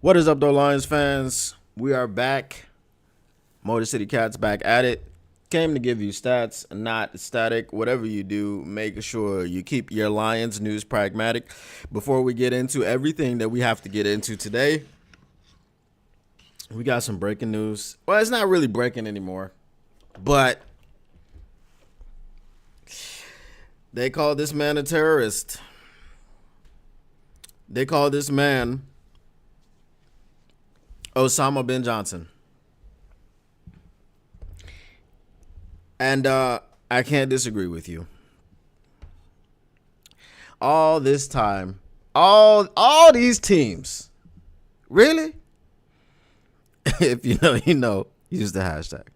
What is up, though, Lions fans? We are back. Motor City Cats back at it. Came to give you stats, not static. Whatever you do, make sure you keep your Lions news pragmatic. Before we get into everything that we have to get into today, we got some breaking news. Well, it's not really breaking anymore, but they call this man a terrorist. They call this man Osama bin Johnson. And I can't disagree with you. All this time, all these teams, really? If you know, you know, use the hashtag.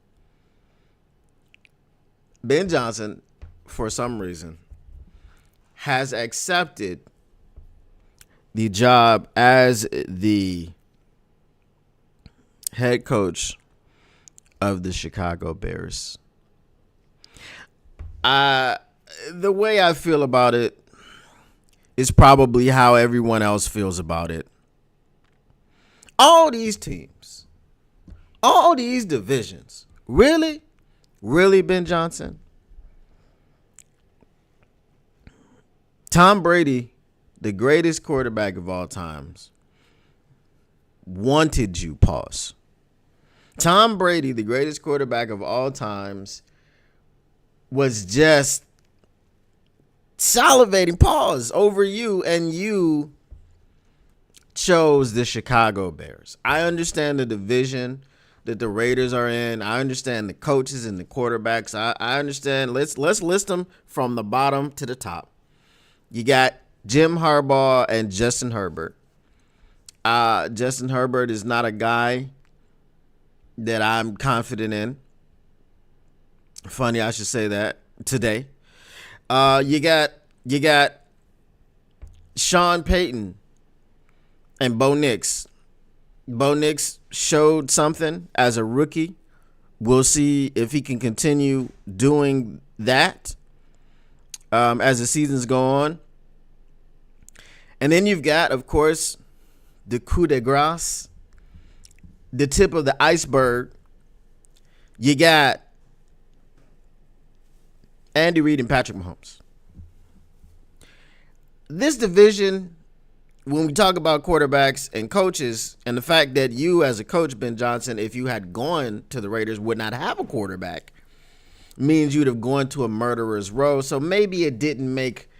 Ben Johnson, for some reason, has accepted the job as the head coach of the Chicago Bears. The way I feel about it is probably how everyone else feels about it. All these teams, all these divisions, really? Really, Ben Johnson? Tom Brady, the greatest quarterback of all times, wanted you, pause. Tom Brady, the greatest quarterback of all times, was just salivating, pause, over you, and you chose the Chicago Bears. I understand the division that the Raiders are in. I understand the coaches and the quarterbacks. I understand. Let's list them from the bottom to the top. You got Jim Harbaugh and Justin Herbert. Justin Herbert is not a guy that I'm confident in. Funny, I should say that today. You got Sean Payton and Bo Nix. Bo Nix showed something as a rookie. We'll see if he can continue doing that as the seasons go on. And then you've got, of course, the coup de grace, the tip of the iceberg. You got Andy Reid and Patrick Mahomes. This division, when we talk about quarterbacks and coaches, and the fact that you as a coach, Ben Johnson, if you had gone to the Raiders, would not have a quarterback, means you'd have gone to a murderer's row. So maybe it didn't make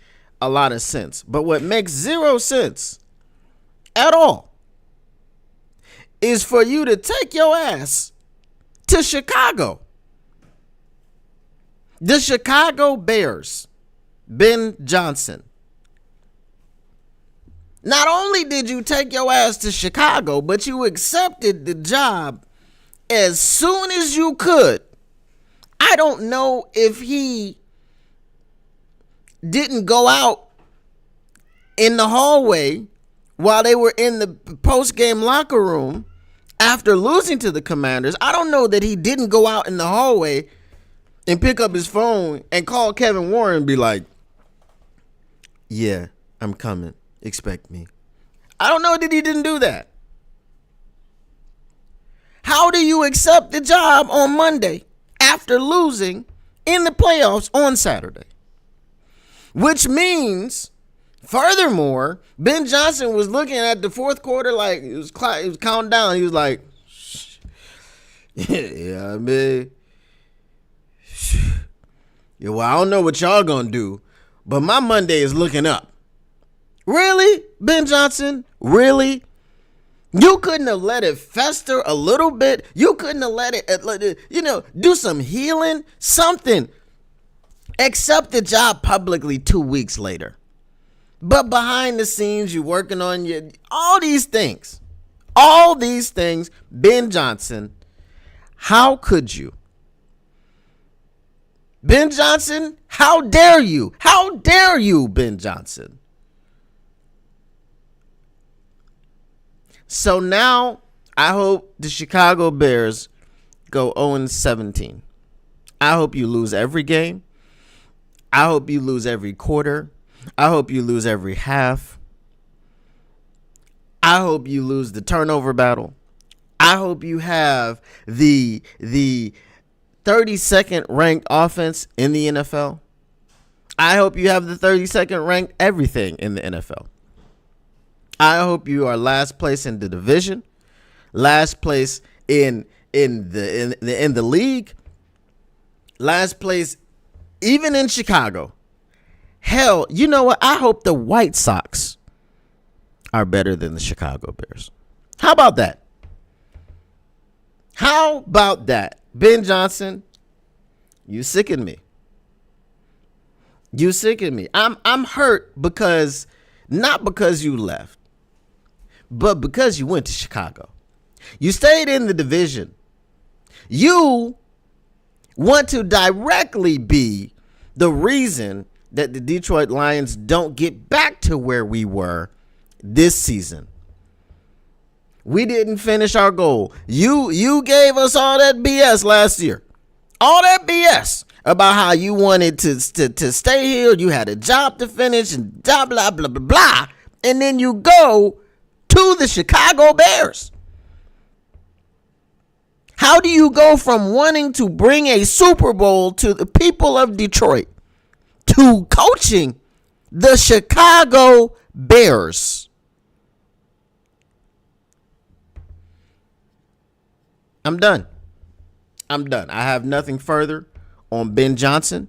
a lot of sense. But what makes zero sense at all is for you to take your ass to Chicago. The Chicago Bears, Ben Johnson. Not only did you take your ass to Chicago, but you accepted the job as soon as you could. I don't know if he didn't go out in the hallway while they were in the post-game locker room after losing to the Commanders. I don't know that he didn't go out in the hallway and pick up his phone and call Kevin Warren and be like, yeah, I'm coming. Expect me. I don't know that he didn't do that. How do you accept the job on Monday after losing in the playoffs on Saturday? Which means, furthermore, Ben Johnson was looking at the fourth quarter like it was counting down. He was like, yeah, I mean, yeah, well, I don't know what y'all gonna do, but my Monday is looking up. Really, Ben Johnson? Really? You couldn't have let it fester a little bit? You couldn't have let it, do some healing? Something. Accept the job publicly 2 weeks later. But behind the scenes, you're working on all these things. All these things, Ben Johnson, how could you? Ben Johnson, how dare you? How dare you, Ben Johnson? So now I hope the Chicago Bears go 0-17. I hope you lose every game. I hope you lose every quarter. I hope you lose every half. I hope you lose the turnover battle. I hope you have the 32nd ranked offense in the NFL. I hope you have the 32nd ranked everything in the NFL. I hope you are last place in the division, last place in the league, last place even in Chicago. Hell, you know what? I hope the White Sox are better than the Chicago Bears. How about that? How about that? Ben Johnson, you sicken me. You sicken me. I'm hurt because, not because you left, but because you went to Chicago. You stayed in the division. You want to directly be the reason that the Detroit Lions don't get back to where we were this season. We didn't finish our goal. You gave us all that BS last year. All that BS about how you wanted to stay here. You had a job to finish and blah, blah, blah, blah, blah. And then you go to the Chicago Bears. How do you go from wanting to bring a Super Bowl to the people of Detroit to coaching the Chicago Bears? I'm done. I have nothing further on Ben Johnson.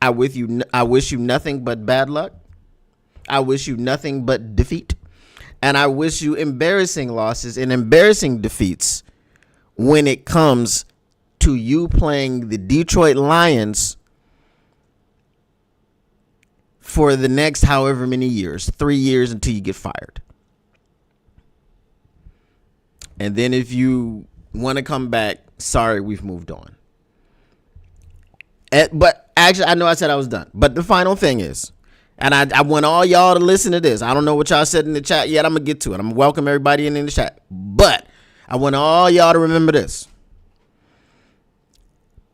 I wish you nothing but bad luck. I wish you nothing but defeat. And I wish you embarrassing losses and embarrassing defeats when it comes to you playing the Detroit Lions for the next however many years, 3 years until you get fired. And then if you want to come back, sorry, we've moved on. But actually, I know I said I was done. But the final thing is, and I want all y'all to listen to this. I don't know what y'all said in the chat yet. I'm going to get to it. I'm going to welcome everybody in the chat. But I want all y'all to remember this.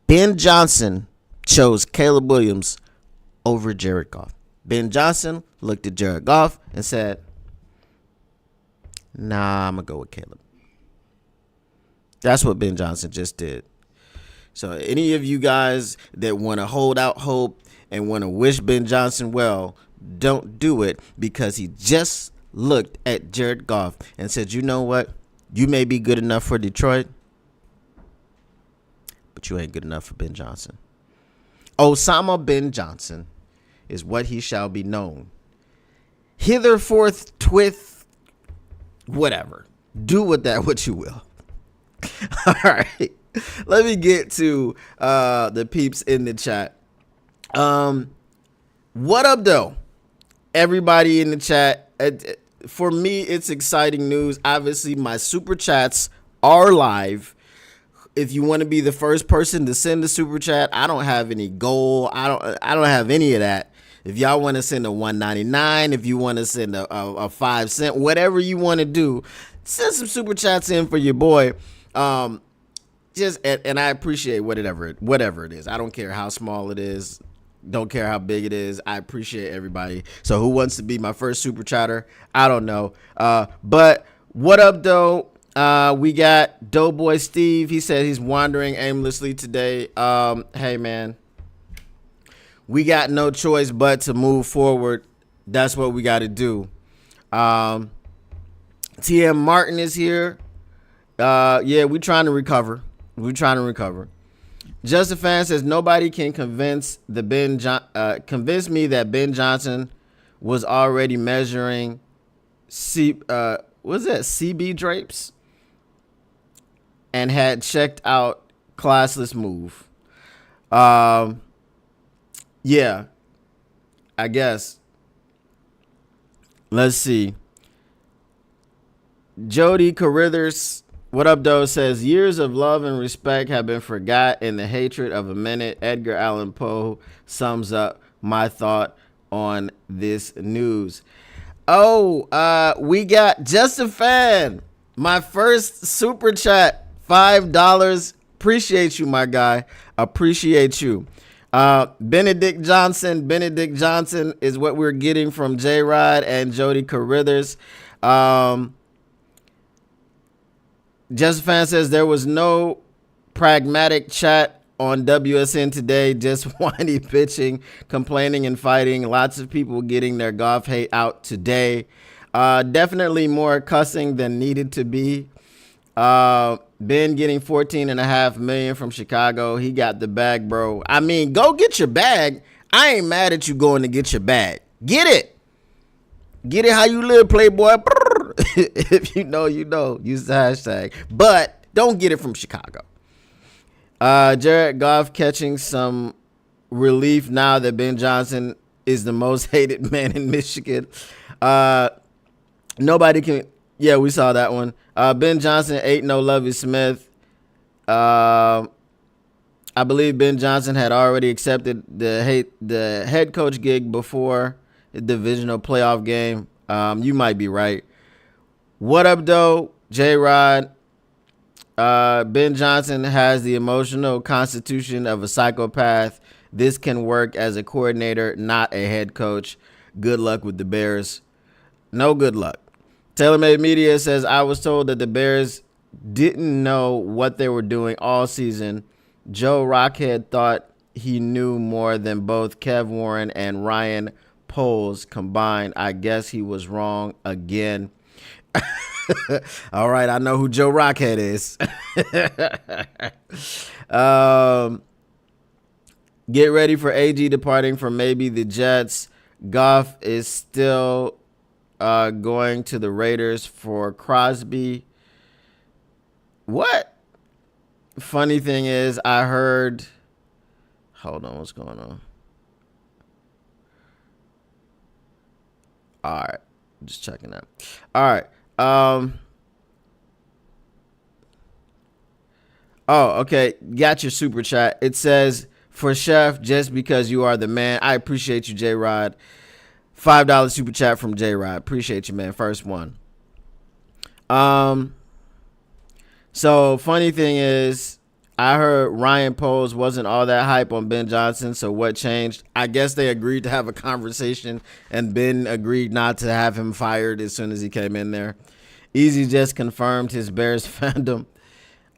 Ben Johnson chose Caleb Williams over Jared Goff. Ben Johnson looked at Jared Goff and said, nah, I'm going to go with Caleb. That's what Ben Johnson just did. So any of you guys that want to hold out hope and want to wish Ben Johnson well, don't do it, because he just looked at Jared Goff and said, you know what? You may be good enough for Detroit, but you ain't good enough for Ben Johnson. Osama Ben Johnson is what he shall be known. Hitherforth, twith, whatever. Do with that what you will. All right. Let me get to the peeps in the chat. What up, though? Everybody in the chat. For me, it's exciting news. Obviously, my super chats are live. If you want to be the first person to send a super chat, I don't have any goal. I don't have any of that. If y'all want to send a $1.99, if you want to send a 5 cent, whatever you want to do, send some super chats in for your boy. And I appreciate whatever it is. I don't care how small it is. Don't care how big it is. I appreciate everybody. So who wants to be my first super chatter? I don't know. But what up, though? We got Doughboy Steve. He said he's wandering aimlessly today. Hey, man. We got no choice but to move forward. That's what we got to do. TM Martin is here. Yeah, we're trying to recover. Just a Fan says nobody can convince me that Ben Johnson was already measuring CB drapes and had checked out classless move. Yeah, I guess. Let's see. Jody Carithers, what up, though, says years of love and respect have been forgot in the hatred of a minute. Edgar Allan Poe sums up my thought on this news. Oh, we got Just a Fan, my first super chat, $5. Appreciate you, my guy. Appreciate you. Benedict Johnson is what we're getting from J-Rod and Jody Carithers. Um, Just a Fan says there was no pragmatic chat on WSN today, just whiny bitching, complaining, and fighting. Lots of people getting their Goff hate out today. Definitely more cussing than needed to be. Ben getting $14.5 million from Chicago. He got the bag, bro. I mean, go get your bag. I ain't mad at you going to get your bag. Get it. Get it how you live, Playboy. If you know, you know. Use the hashtag. But don't get it from Chicago. Jared Goff catching some relief now that Ben Johnson is the most hated man in Michigan. Nobody can. Yeah, we saw that one. Ben Johnson 8-0 Lovie Smith. I believe Ben Johnson had already accepted the head coach gig before the divisional playoff game. You might be right. What up, though, J-Rod? Ben Johnson has the emotional constitution of a psychopath. This can work as a coordinator, not a head coach. Good luck with the Bears. No good luck. TaylorMade Media says, I was told that the Bears didn't know what they were doing all season. Joe Rockhead thought he knew more than both Kev Warren and Ryan Poles combined. I guess he was wrong again. All right, I know who Joe Rockhead is. Get ready for AG departing from maybe the Jets. Goff is still going to the Raiders for Crosby. What? Funny thing is, I heard. Hold on, what's going on? All right, just checking out. All right. Oh, okay. Got your super chat. It says, for Chef, just because you are the man. I appreciate you, J-Rod. $5 super chat from J-Rod. Appreciate you, man. First one. So funny thing is, I heard Ryan Poles wasn't all that hype on Ben Johnson. So what changed? I guess they agreed to have a conversation, and Ben agreed not to have him fired as soon as he came in there. Easy just confirmed his Bears fandom.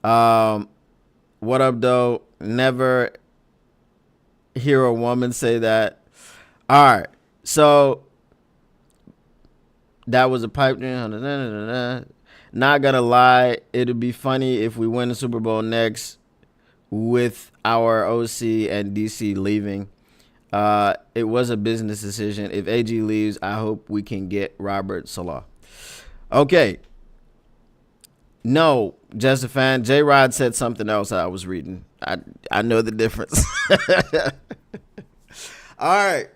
What up, though? Never hear a woman say that. All right. So that was a pipe dream. Not gonna lie, it'd be funny if we win the Super Bowl next with our OC and DC leaving. It was a business decision. If AG leaves, I hope we can get Robert Saleh. Okay. No, just a fan. J-Rod said something else I was reading. I know the difference. All right.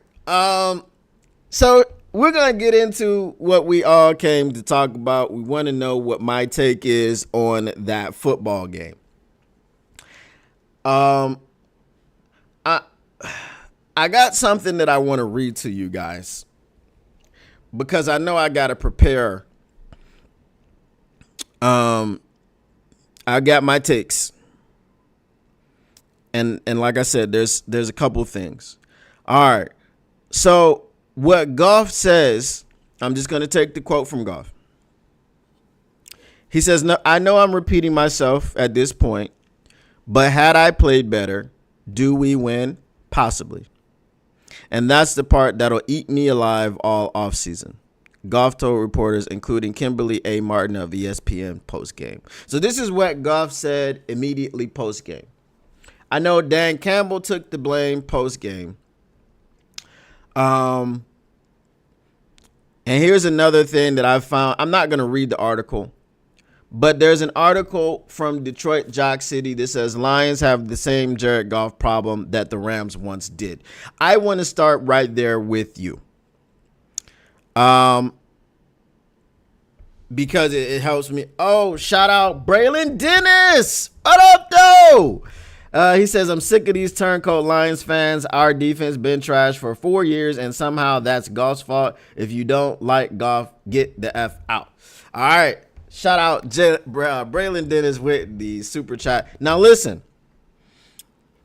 So we're going to get into what we all came to talk about. We want to know what my take is on that football game. I got something that I want to read to you guys because I know I got to prepare. I got my takes. And like I said, there's a couple things. All right. So what Goff says, I'm just going to take the quote from Goff. He says, "No, I know I'm repeating myself at this point, but had I played better, do we win? Possibly. And that's the part that'll eat me alive all offseason." Goff told reporters, including Kimberly A. Martin of ESPN postgame. So this is what Goff said immediately postgame. I know Dan Campbell took the blame postgame. And here's another thing that I found. I'm not going to read the article, but there's an article from Detroit Jock City that says Lions have the same Jared Goff problem that the Rams once did. I want to start right there with you. Because it helps me. Oh, shout out Braylon Dennis. What up, though? He says, I'm sick of these turncoat Lions fans. Our defense been trash for 4 years, and somehow that's Goff's fault. If you don't like Goff, get the F out. All right. Shout out Braylon Dennis with the super chat. Now, listen.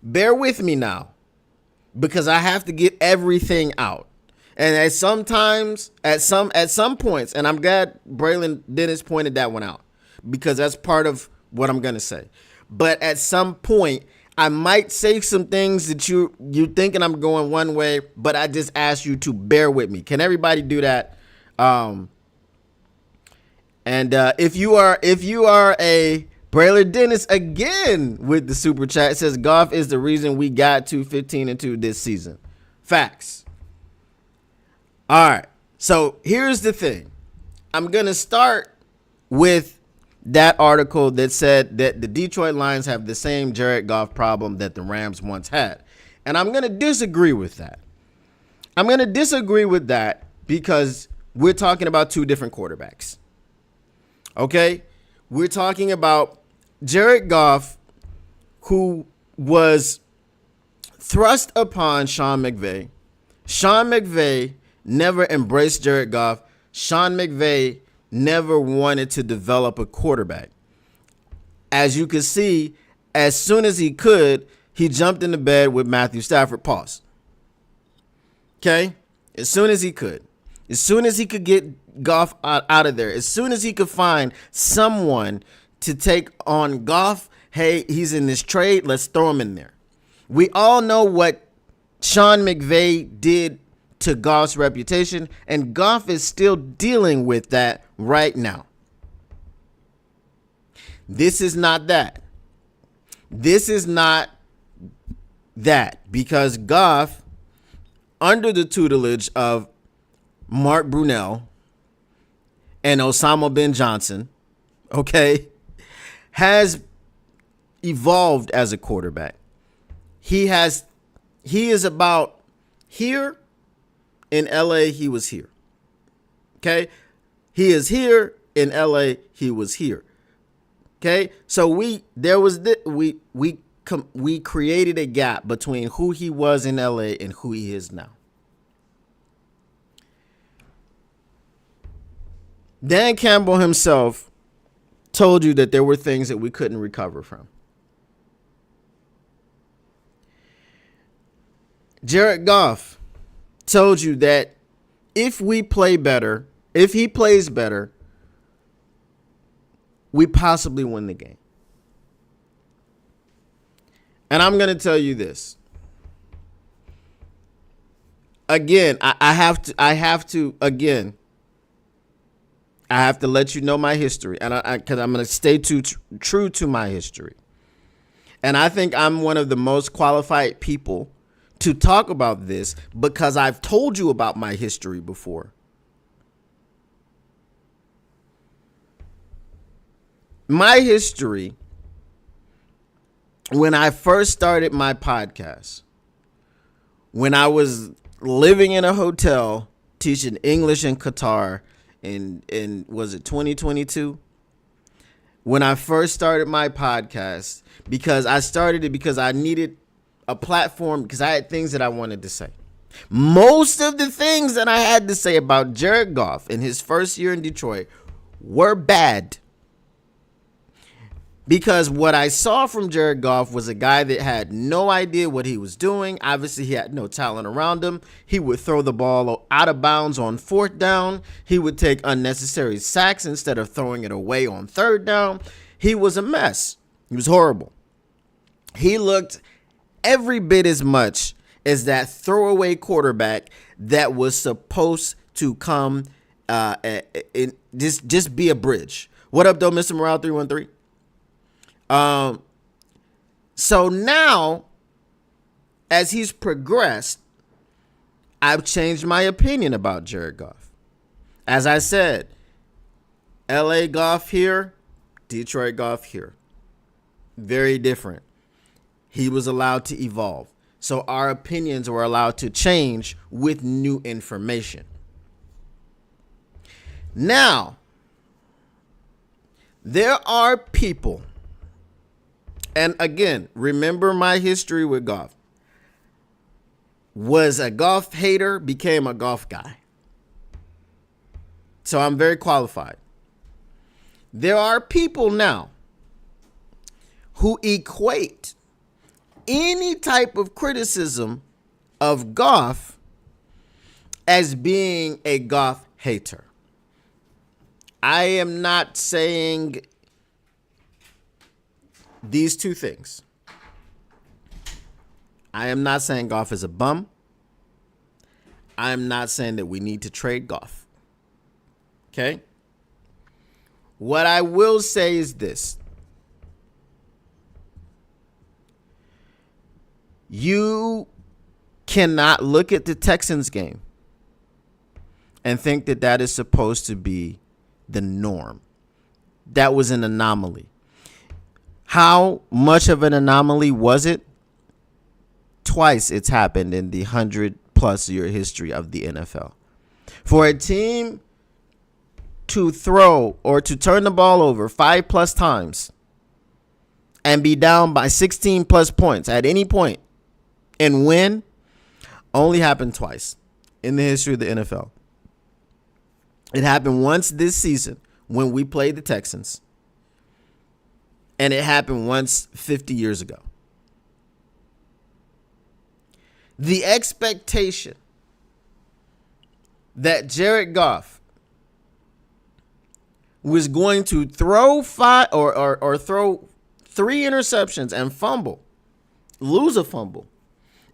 Bear with me now, because I have to get everything out. And at some points, and I'm glad Braylon Dennis pointed that one out because that's part of what I'm gonna say. But at some point, I might say some things that you thinking I'm going one way, but I just ask you to bear with me. Can everybody do that? And if you are a Braylon Dennis again with the super chat, it says Goff is the reason we got to 15-2 this season. Facts. All right. So here's the thing. I'm going to start with that article that said that the Detroit Lions have the same Jared Goff problem that the Rams once had. And I'm going to disagree with that. I'm going to disagree with that because we're talking about two different quarterbacks. Okay? We're talking about Jared Goff, who was thrust upon Sean McVay. Sean McVay never embraced Jared Goff. Sean McVay never wanted to develop a quarterback. As you can see, as soon as he could, he jumped into bed with Matthew Stafford. Pause. Okay? As soon as he could. As soon as he could get Goff out of there. As soon as he could find someone to take on Goff. Hey, he's in this trade. Let's throw him in there. We all know what Sean McVay did to Goff's reputation, and Goff is still dealing with that right now. This is not that. This is not that because Goff, under the tutelage of Mark Brunell and Osama bin Johnson, okay, has evolved as a quarterback. He is about here. In LA, he was here. Okay? He is here. In LA, he was here. Okay? So we created a gap between who he was in LA and who he is now. Dan Campbell himself told you that there were things that we couldn't recover from. Jared Goff told you that if he plays better, we possibly win the game. And I'm going to tell you this. Again, I have to let you know my history, and because I'm going to stay true to my history. And I think I'm one of the most qualified people to talk about this because I've told you about my history before. My history, when I first started my podcast, when I was living in a hotel teaching English in Qatar in was it 2022? When I first started my podcast, because I started it because I needed a platform because I had things that I wanted to say. Most of the things that I had to say about Jared Goff in his first year in Detroit were bad. Because what I saw from Jared Goff was a guy that had no idea what he was doing. Obviously, he had no talent around him. He would throw the ball out of bounds on fourth down. He would take unnecessary sacks instead of throwing it away on third down. He was a mess. He was horrible. He looked every bit as much as that throwaway quarterback that was supposed to come just be a bridge. What up, though, Mr. Morale 313? So now, as he's progressed, I've changed my opinion about Jared Goff. As I said, LA Goff here, Detroit Goff here. Very different. He was allowed to evolve. So our opinions were allowed to change with new information. Now, there are people, and again, remember my history with Goff. Was a Goff hater, became a Goff guy. So I'm very qualified. There are people now who equate any type of criticism of Goff as being a Goff hater. I am not saying these two things. I am not saying Goff is a bum. I am not saying that we need to trade Goff. Okay? What I will say is this. You cannot look at the Texans game and think that that is supposed to be the norm. That was an anomaly. How much of an anomaly was it? Twice it's happened in the 100-plus year history of the NFL. For a team to throw or to turn the ball over 5+ times and be down by 16+ points at any point and win only happened twice in the history of the NFL. It happened once this season when we played the Texans, and it happened once 50 years ago. The expectation that Jared Goff was going to throw throw 3 interceptions and lose a fumble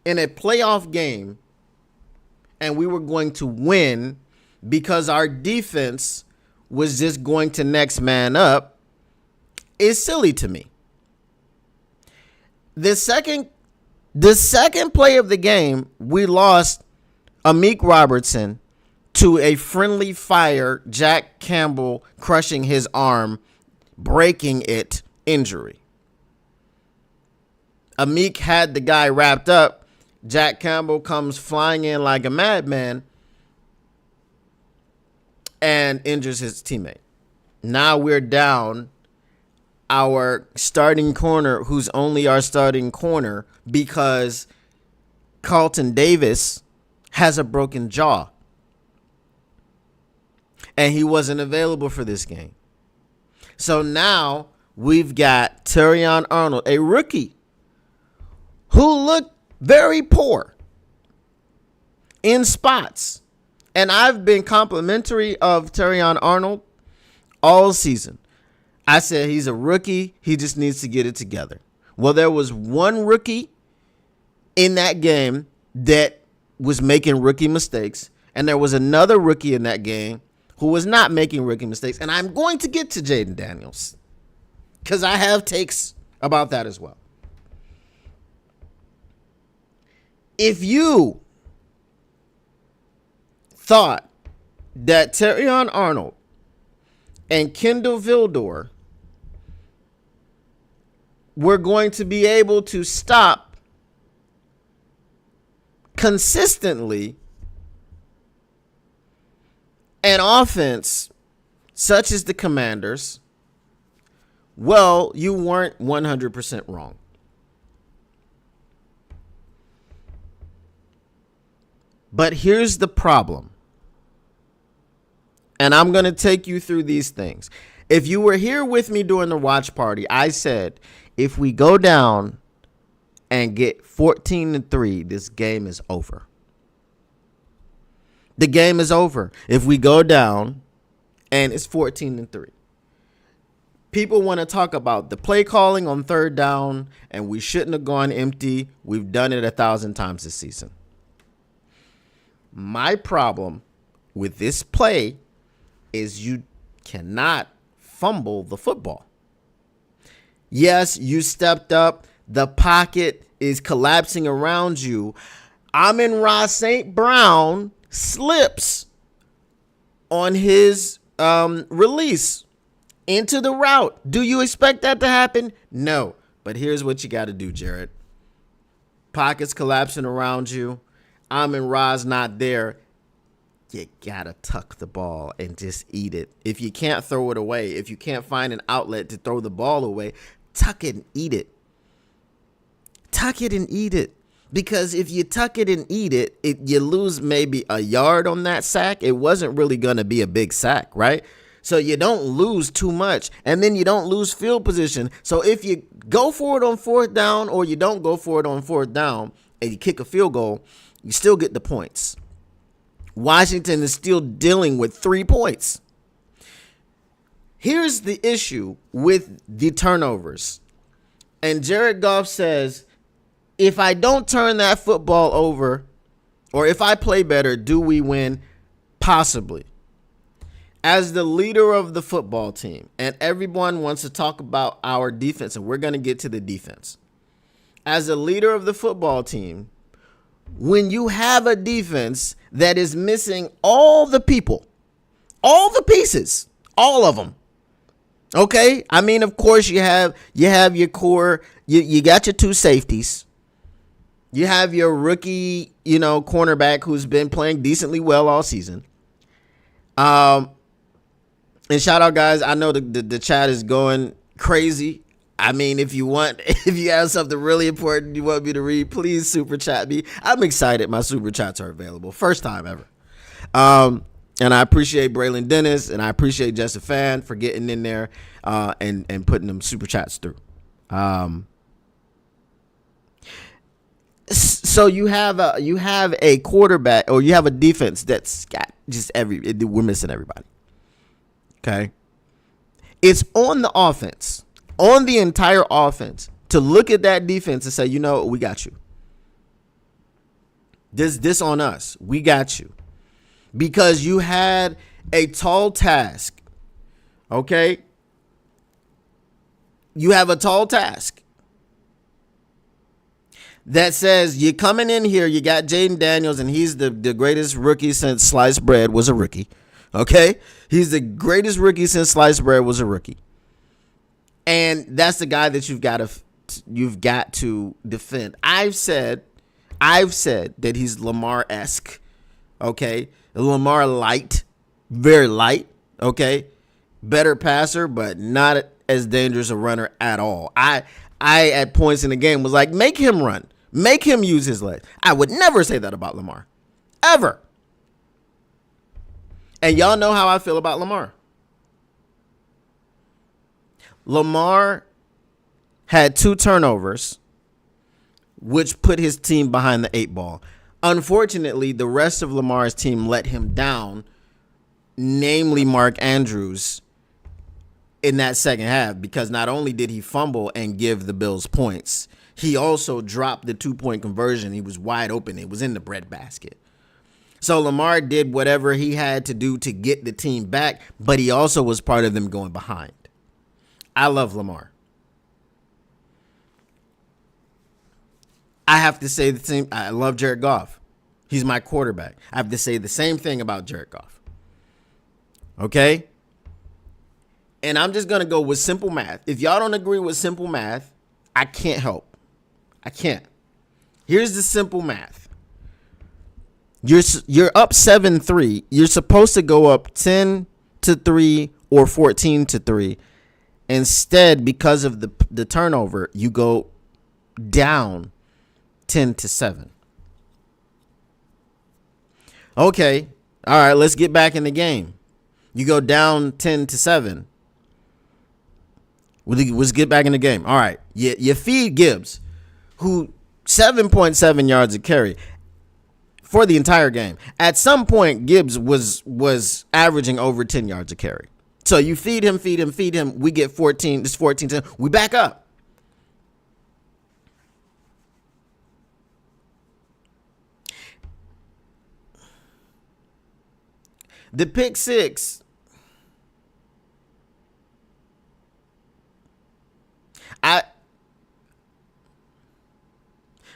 in a playoff game, and we were going to win because our defense was just going to next man up, is silly to me. The second play of the game, we lost Amik Robertson to a friendly fire Jack Campbell crushing his arm, breaking it injury. Amik had the guy wrapped up. Jack Campbell comes flying in like a madman and injures his teammate. Now we're down our starting corner, who's only our starting corner because Carlton Davis has a broken jaw. And he wasn't available for this game. So now we've got Terrion Arnold, a rookie, who looked very poor in spots. And I've been complimentary of Terrion Arnold all season. I said he's a rookie. He just needs to get it together. Well, there was one rookie in that game that was making rookie mistakes. And there was another rookie in that game who was not making rookie mistakes. And I'm going to get to Jaden Daniels because I have takes about that as well. If you thought that Terrion Arnold and Kendall Vildor were going to be able to stop consistently an offense such as the Commanders, well, you weren't 100% wrong. But here's the problem. And I'm going to take you through these things. If you were here with me during the watch party, I said, if we go down and get 14-3, this game is over. The game is over. If we go down and it's 14-3. People want to talk about the play calling on third down, and we shouldn't have gone empty. We've done it 1,000 times this season. My problem with this play is you cannot fumble the football. Yes, you stepped up. The pocket is collapsing around you. Amon-Ra St. Brown slips on his release into the route. Do you expect that to happen? No. But here's what you got to do, Jared. Pockets collapsing around you. Amon-Ra's not there. You gotta tuck the ball and just eat it. If you can't throw it away, if you can't find an outlet to throw the ball away, tuck it and eat it. Tuck it and eat it. Because if you tuck it and eat it, you lose maybe a yard on that sack. It wasn't really going to be a big sack, right? So you don't lose too much, and then you don't lose field position. So if you go for it on fourth down or you don't go for it on fourth down and you kick a field goal, you still get the points. Washington is still dealing with 3 points. Here's the issue with the turnovers. And Jared Goff says, if I don't turn that football over, or if I play better, do we win? Possibly. As the leader of the football team, and everyone wants to talk about our defense, and we're going to get to the defense. As the leader of the football team, when you have a defense that is missing all the people, all the pieces, all of them, okay? I mean, of course, you have your core, you got your 2 safeties. You have your rookie, cornerback who's been playing decently well all season. And shout out, guys. I know the chat is going crazy. I mean, if you have something really important you want me to read, please super chat me. I'm excited. My super chats are available. First time ever. And I appreciate Braylon Dennis and I appreciate Just a Fan for getting in there and putting them super chats through. So you have a quarterback, or you have a defense that's got just we're missing everybody. Okay. It's on the offense, on the entire offense, to look at that defense and say, we got you. This on us. We got you. Because you had a tall task. Okay. You have a tall task that says you're coming in here. You got Jaden Daniels, and he's the greatest rookie since sliced bread was a rookie. Okay. He's the greatest rookie since sliced bread was a rookie. And that's the guy that you've got to defend. I've said that he's Lamar-esque. Okay. Lamar light, very light. Okay. Better passer, but not as dangerous a runner at all. I at points in the game was like, make him run. Make him use his legs. I would never say that about Lamar. Ever. And y'all know how I feel about Lamar. Lamar had 2 turnovers, which put his team behind the 8 ball. Unfortunately, the rest of Lamar's team let him down, namely Mark Andrews, in that second half, because not only did he fumble and give the Bills points, he also dropped the 2-point conversion. He was wide open. It was in the breadbasket. So Lamar did whatever he had to do to get the team back, but he also was part of them going behind. I love Lamar. I have to say the same. I love Jared Goff. He's my quarterback. I have to say the same thing about Jared Goff. Okay? And I'm just going to go with simple math. If y'all don't agree with simple math, I can't help. I can't. Here's the simple math. You're up 7-3. You're supposed to go up 10-3 or 14-3. Instead, because of the turnover, you go down 10-7. Okay. All right, let's get back in the game. You go down 10-7. Let's get back in the game. All right. You feed Gibbs, who 7.7 yards a carry for the entire game. At some point, Gibbs was averaging over 10 yards a carry. So you feed him. We get 14. It's 14-10. We back up. The pick six.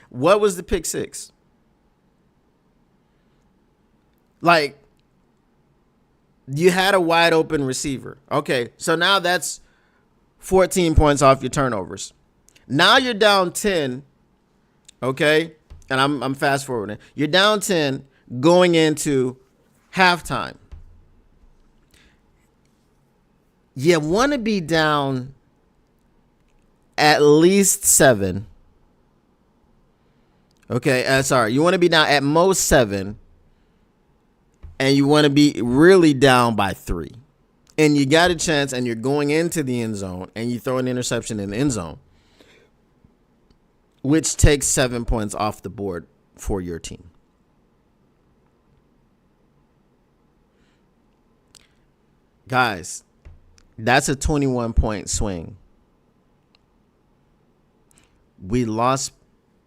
What was the pick six? Like, you had a wide open receiver. Okay, so now that's 14 points off your turnovers. Now you're down 10. Okay, and I'm fast forwarding. You're down 10 going into halftime. You want to be down at least 7. Okay, you want to be down at most 7. And you want to be really down by 3. And you got a chance, and you're going into the end zone, and you throw an interception in the end zone, which takes 7 points off the board for your team. Guys, that's a 21-point swing. We lost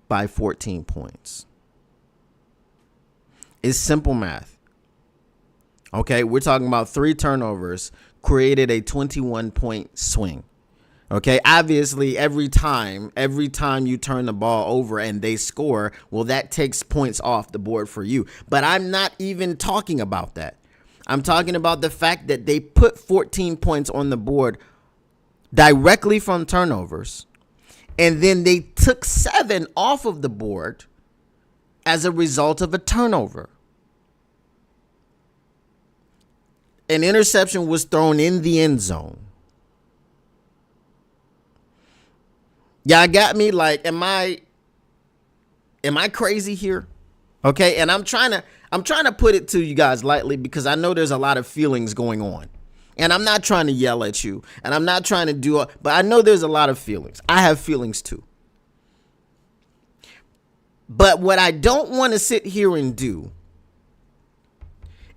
by 14 points. It's simple math. Okay, we're talking about 3 turnovers created a 21-point swing. Okay, obviously every time you turn the ball over and they score, well, that takes points off the board for you. But I'm not even talking about that. I'm talking about the fact that they put 14 points on the board directly from turnovers, and then they took 7 off of the board as a result of a turnover. An interception was thrown in the end zone. Y'all got me? Like, am I crazy here? Okay, and I'm trying to put it to you guys lightly because I know there's a lot of feelings going on. And I'm not trying to yell at you, and I'm not trying to but I know there's a lot of feelings. I have feelings too. But what I don't want to sit here and do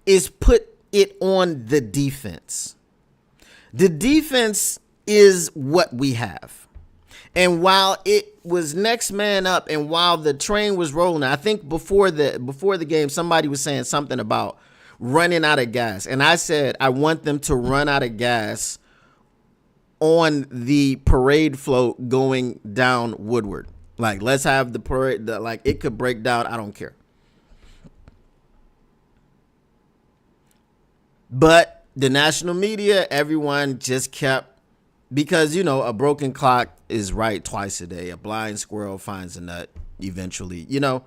is put it on the defense. The defense is what we have. And while it was next man up, and while the train was rolling, I think before the game, somebody was saying something about running out of gas. And I said, I want them to run out of gas on the parade float going down Woodward. Like, let's have the parade, like it could break down. I don't care. But the national media, everyone just kept, because, you know, a broken clock is right twice a day. A blind squirrel finds a nut eventually, you know.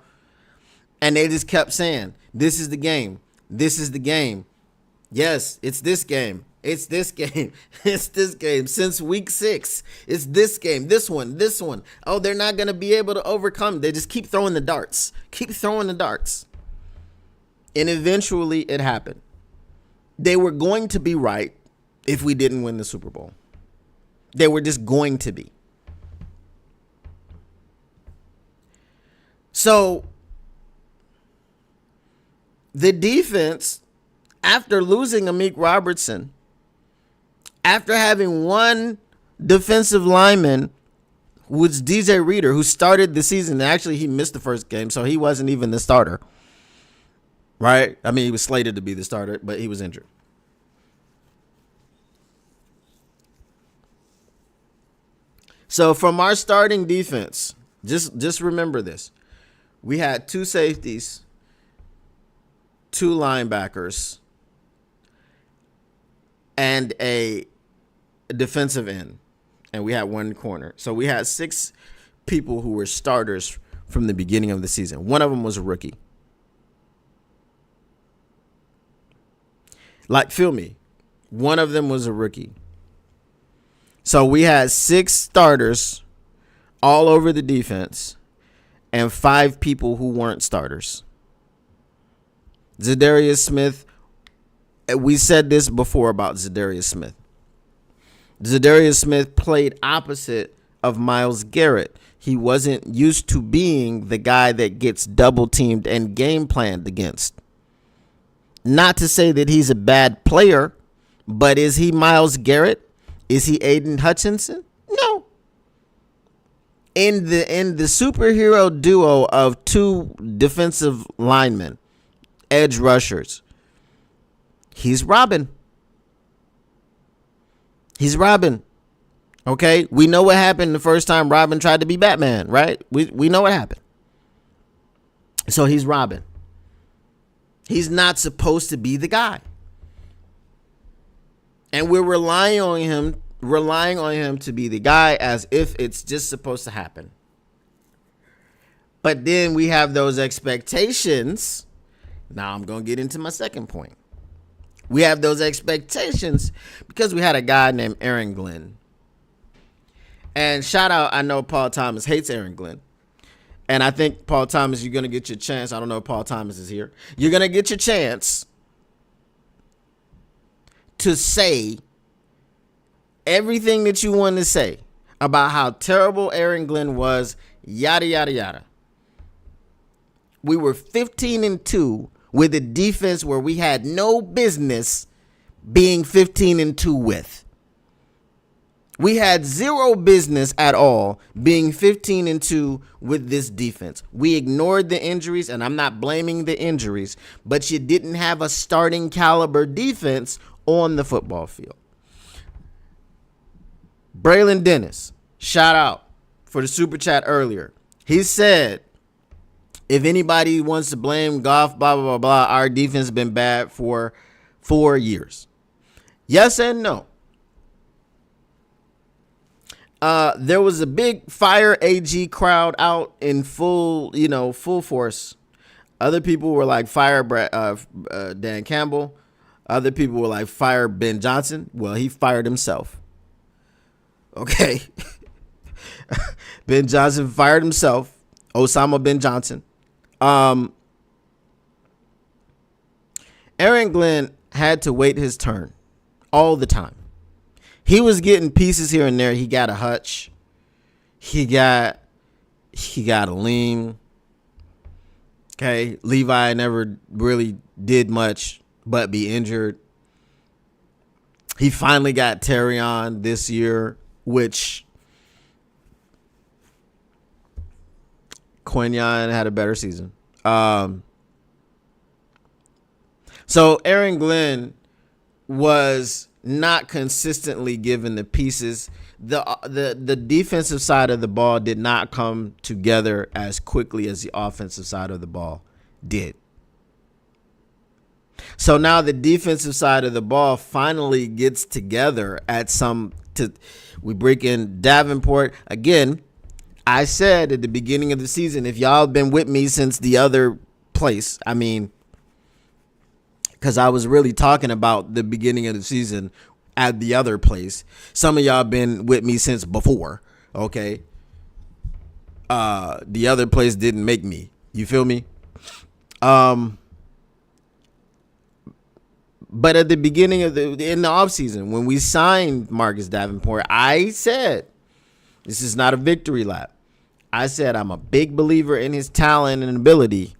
And they just kept saying, this is the game. This is the game. Yes, it's this game. It's this game. It's this game. Since week 6, it's this game. This one. Oh, they're not going to be able to overcome. They just keep throwing the darts. Keep throwing the darts. And eventually it happened. They were going to be right if we didn't win the Super Bowl. They were just going to be. So the defense, after losing Amik Robertson, after having one defensive lineman, was DJ Reader, who started the season. Actually, he missed the first game, so he wasn't even the starter. Right? I mean, he was slated to be the starter, but he was injured. So from our starting defense, just remember this. We had 2 safeties, 2 linebackers, and a defensive end. And we had 1 corner. So we had 6 people who were starters from the beginning of the season. One of them was a rookie. Like, feel me. One of them was a rookie. So we had 6 starters all over the defense and 5 people who weren't starters. Zadarius Smith, we said this before about Zadarius Smith. Zadarius Smith played opposite of Myles Garrett. He wasn't used to being the guy that gets double teamed and game planned against. Not to say that he's a bad player, but is he Myles Garrett? Is he Aidan Hutchinson? No. In the superhero duo of 2 defensive linemen, edge rushers, he's Robin. He's Robin. Okay? We know what happened the first time Robin tried to be Batman, right? We know what happened. So he's Robin. He's not supposed to be the guy. And we're relying on him to be the guy as if it's just supposed to happen. But then we have those expectations. Now I'm going to get into my second point. We have those expectations because we had a guy named Aaron Glenn. And shout out, I know Paul Thomas hates Aaron Glenn. And I think, Paul Thomas, you're going to get your chance. I don't know if Paul Thomas is here. You're going to get your chance to say everything that you want to say about how terrible Aaron Glenn was, yada, yada, yada. We were 15-2 with a defense where we had no business being 15-2 with. We had zero business at all being 15-2 with this defense. We ignored the injuries, and I'm not blaming the injuries, but you didn't have a starting caliber defense on the football field. Braylon Dennis, shout out for the super chat earlier. He said, if anybody wants to blame Goff, blah, blah, blah, blah, our defense has been bad for 4 years. Yes and no. There was a big fire AG crowd out in full force. Other people were like, fire Dan Campbell. Other people were like, fire Ben Johnson. Well, he fired himself. Okay. Ben Johnson fired himself. Osama Ben Johnson. Aaron Glenn had to wait his turn all the time. He was getting pieces here and there. He got a Hutch. He got a Lean. Okay. Levi never really did much but be injured. He finally got Terrion this year, which Quinyon had a better season. So Aaron Glenn was not consistently given the pieces. The defensive side of the ball did not come together as quickly as the offensive side of the ball did. So now the defensive side of the ball finally gets together we break in Davenport. Again, I said at the beginning of the season, if y'all been with me since the other place, because I was really talking about the beginning of the season at the other place. Some of y'all been with me since before, okay? The other place didn't make me. You feel me? But at the beginning in the offseason, when we signed Marcus Davenport, I said, this is not a victory lap. I said, I'm a big believer in his talent and ability.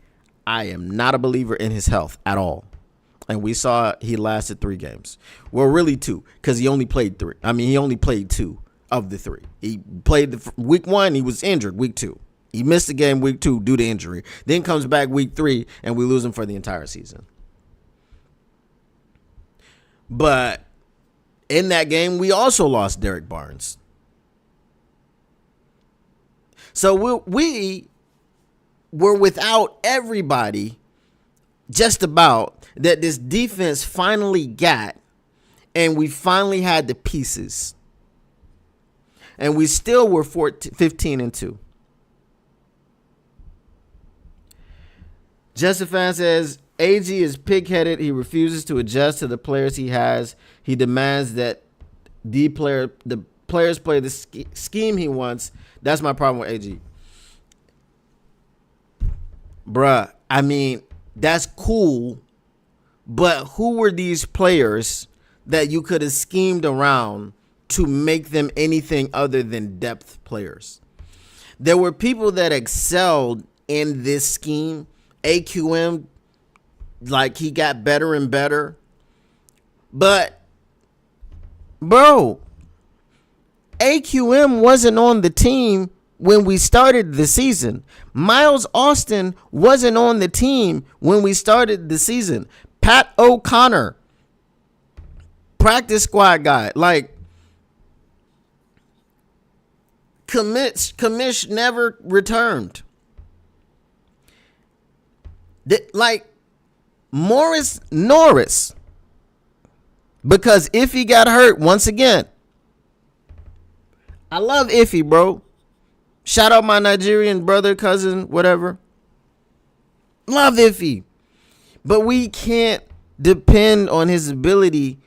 I am not a believer in his health at all. And we saw he lasted 3 games. Well, really 2, because he only played 3. He only played 2 of the 3. He played week 1, he was injured. Week 2, he missed the game week 2 due to injury. Then comes back week 3, and we lose him for the entire season. But in that game, we also lost Derek Barnes. So we were without everybody just about that this defense finally got, and we finally had the pieces. And we still were 15-2. Justifan says, AG is pig-headed. He refuses to adjust to the players he has. He demands that the players play the scheme he wants. That's my problem with AG. Bruh, that's cool, but who were these players that you could have schemed around to make them anything other than depth players? There were people that excelled in this scheme. AQM, like, he got better and better. But, bro, AQM wasn't on the team when we started the season. Miles Austin wasn't on the team when we started the season. Pat O'Connor, practice squad guy, like, Commish never returned. Like, Morris Norris, because Iffy got hurt once again. I love Iffy, bro. Shout out my Nigerian brother, cousin, whatever. Love Iffy. But we can't depend on his ability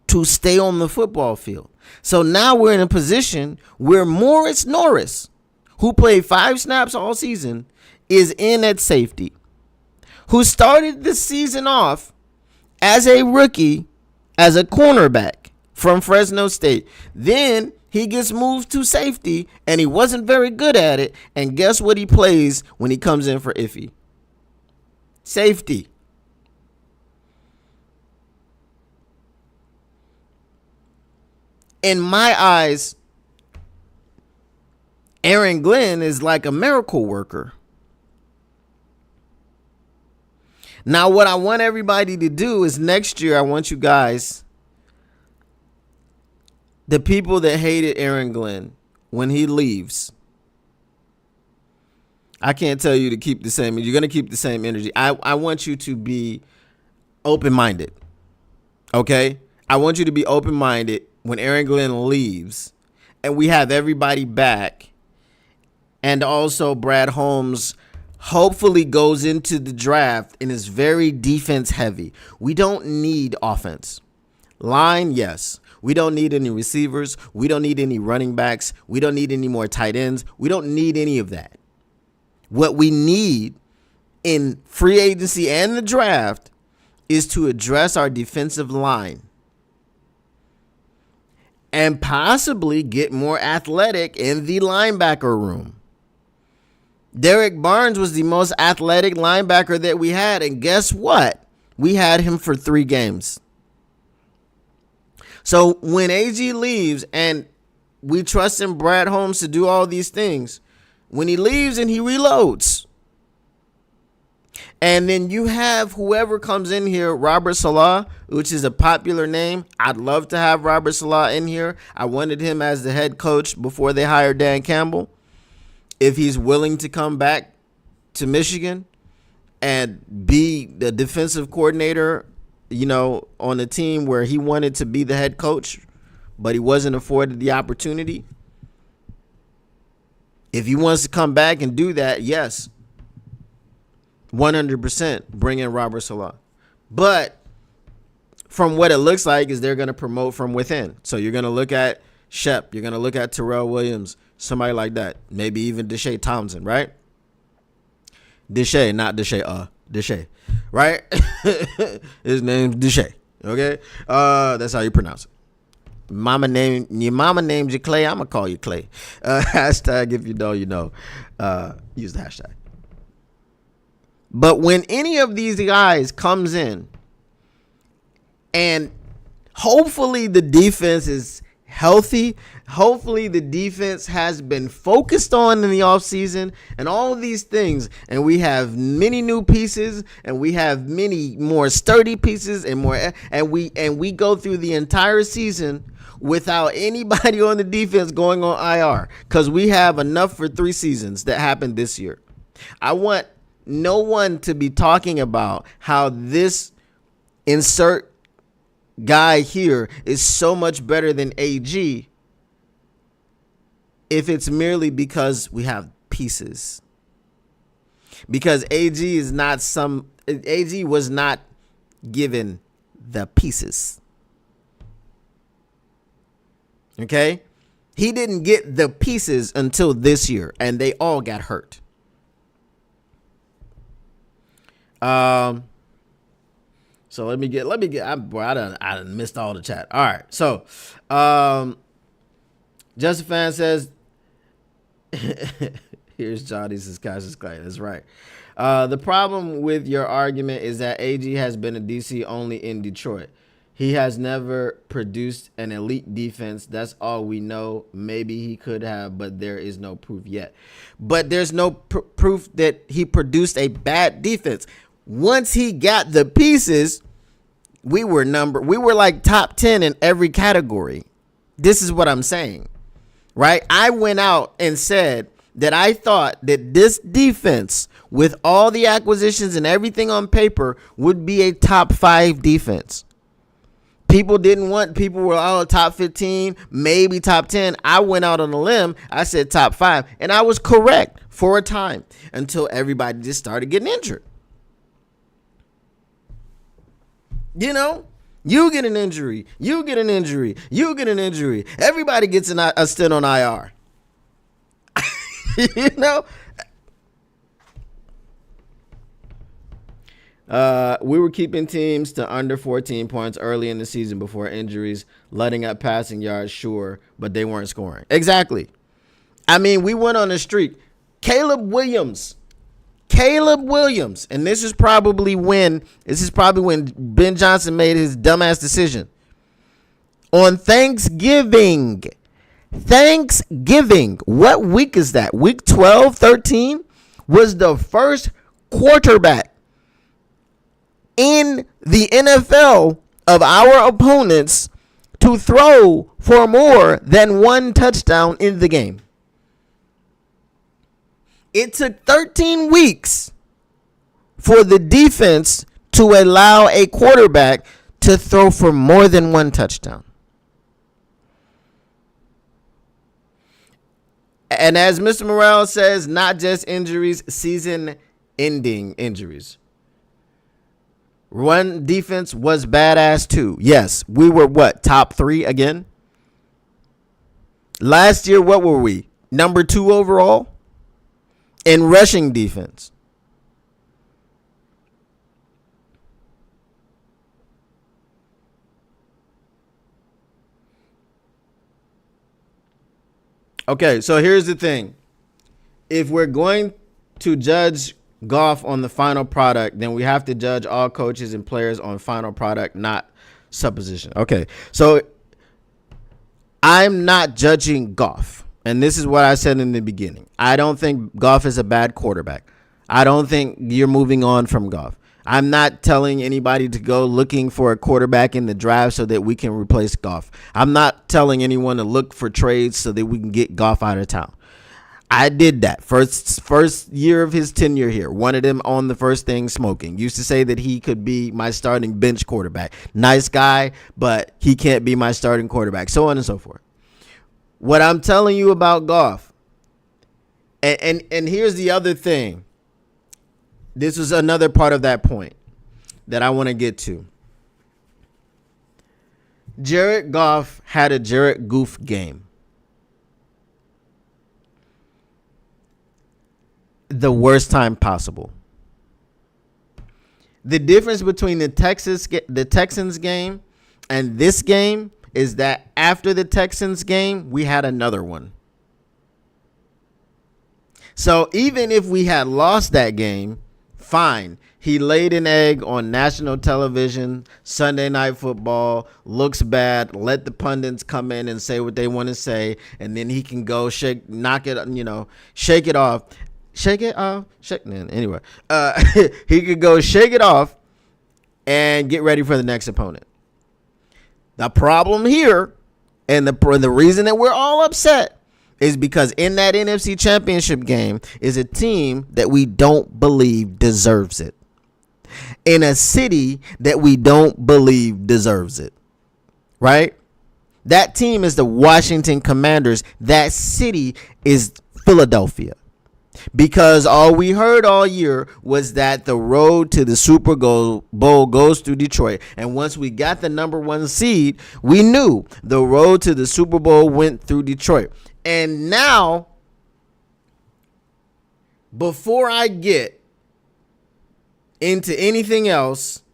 to stay on the football field. So now we're in a position where Morris Norris, who played 5 snaps all season, is in at safety, who started the season off as a rookie, as a cornerback from Fresno State. Then he gets moved to safety, and he wasn't very good at it. And guess what he plays when he comes in for Iffy? Safety. In my eyes, Aaron Glenn is like a miracle worker. Now, what I want everybody to do is next year, I want you guys, the people that hated Aaron Glenn when he leaves, I can't tell you to keep the same. You're going to keep the same energy. I want you to be open-minded. Okay? I want you to be open-minded when Aaron Glenn leaves and we have everybody back. And also Brad Holmes hopefully goes into the draft and is very defense heavy. We don't need offense. Line, yes. We don't need any receivers. We don't need any running backs. We don't need any more tight ends. We don't need any of that. What we need in free agency and the draft is to address our defensive line and possibly get more athletic in the linebacker room. Derek Barnes was the most athletic linebacker that we had, and guess what? We had him for 3 games. So when AG leaves and we trust in Brad Holmes to do all these things, when he leaves and he reloads, and then you have whoever comes in here, Robert Saleh, which is a popular name. I'd love to have Robert Saleh in here. I wanted him as the head coach before they hired Dan Campbell. If he's willing to come back to Michigan and be the defensive coordinator, on a team where he wanted to be the head coach, but he wasn't afforded the opportunity. If he wants to come back and do that, yes, 100% bring in Robert Saleh. But from what it looks like is they're going to promote from within. So you're going to look at Shep. You're going to look at Terrell Williams, somebody like that. Maybe even Deshae Thompson, right? Deshae, not Deshae, Deshae, right? His name's Deshae, okay? That's how you pronounce it. Your mama named you Clay, I'm going to call you Clay. Hashtag if you know, you know. Use the hashtag. But when any of these guys comes in and hopefully the defense is healthy, hopefully the defense has been focused on in the offseason and all of these things, and we have many new pieces and we have many more sturdy pieces and we go through the entire season without anybody on the defense going on IR, because we have enough for 3 seasons that happened this year. I want no one to be talking about how this insert guy here is so much better than AG if it's merely because we have pieces. Because AG was not given the pieces. Okay? He didn't get the pieces until this year, and they all got hurt. So let me get, I done missed all the chat. All right. So, Justin Fan says, here's Johnny's discussion claim. That's right. The problem with your argument is that AG has been a DC only in Detroit. He has never produced an elite defense. That's all we know. Maybe he could have, but there is no proof yet. But there's no proof that he produced a bad defense. Once he got the pieces, we were like top 10 in every category. This is what I'm saying, right? I went out and said that I thought that this defense, with all the acquisitions and everything on paper, would be a top 5 defense. People were top 15, maybe top 10. I went out on a limb. I said top 5, and I was correct for a time until everybody just started getting injured. You get an injury. You get an injury. You get an injury. Everybody gets a stint on IR. We were keeping teams to under 14 points early in the season before injuries, letting up passing yards, sure, but they weren't scoring. Exactly. I mean, we went on a streak. Caleb Williams, and this is probably when Ben Johnson made his dumbass decision. on Thanksgiving. Thanksgiving. What week is that? Week 12, 13 was the first quarterback in the NFL of our opponents to throw for more than one touchdown in the game. It took 13 weeks for the defense to allow a quarterback to throw for more than one touchdown. And as Mr. Morales says, not just injuries, season-ending injuries. Run defense was badass too. Yes, we were what? Top 3 again? Last year, what were we? Number 2 overall in rushing defense. Okay, so here's the thing. If we're going to judge Goff on the final product, then we have to judge all coaches and players on final product, not supposition. Okay, so I'm not judging Goff. And this is what I said in the beginning. I don't think Goff is a bad quarterback. I don't think you're moving on from Goff. I'm not telling anybody to go looking for a quarterback in the draft so that we can replace Goff. I'm not telling anyone to look for trades so that we can get Goff out of town. I did that first year of his tenure here. Wanted him on the first thing smoking. Used to say that he could be my starting bench quarterback. Nice guy, but he can't be my starting quarterback. So on and so forth. What I'm telling you about Goff, and here's the other thing. This is another part of that point that I want to get to. Jared Goff had a Jared Goof game. The worst time possible. The difference between the Texans game and this game is that after the Texans game, we had another one. So even if we had lost that game, fine. He laid an egg on national television, Sunday Night Football, looks bad, let the pundits come in and say what they want to say, and then he can go shake it off. Anyway, he could go shake it off and get ready for the next opponent. The problem here, and the reason that we're all upset, is because in that NFC Championship game is a team that we don't believe deserves it. In a city that we don't believe deserves it. Right? That team is the Washington Commanders. That city is Philadelphia. Because all we heard all year was that the road to the Super Bowl goes through Detroit. And once we got the number 1 seed, we knew the road to the Super Bowl went through Detroit. And now, before I get into anything else,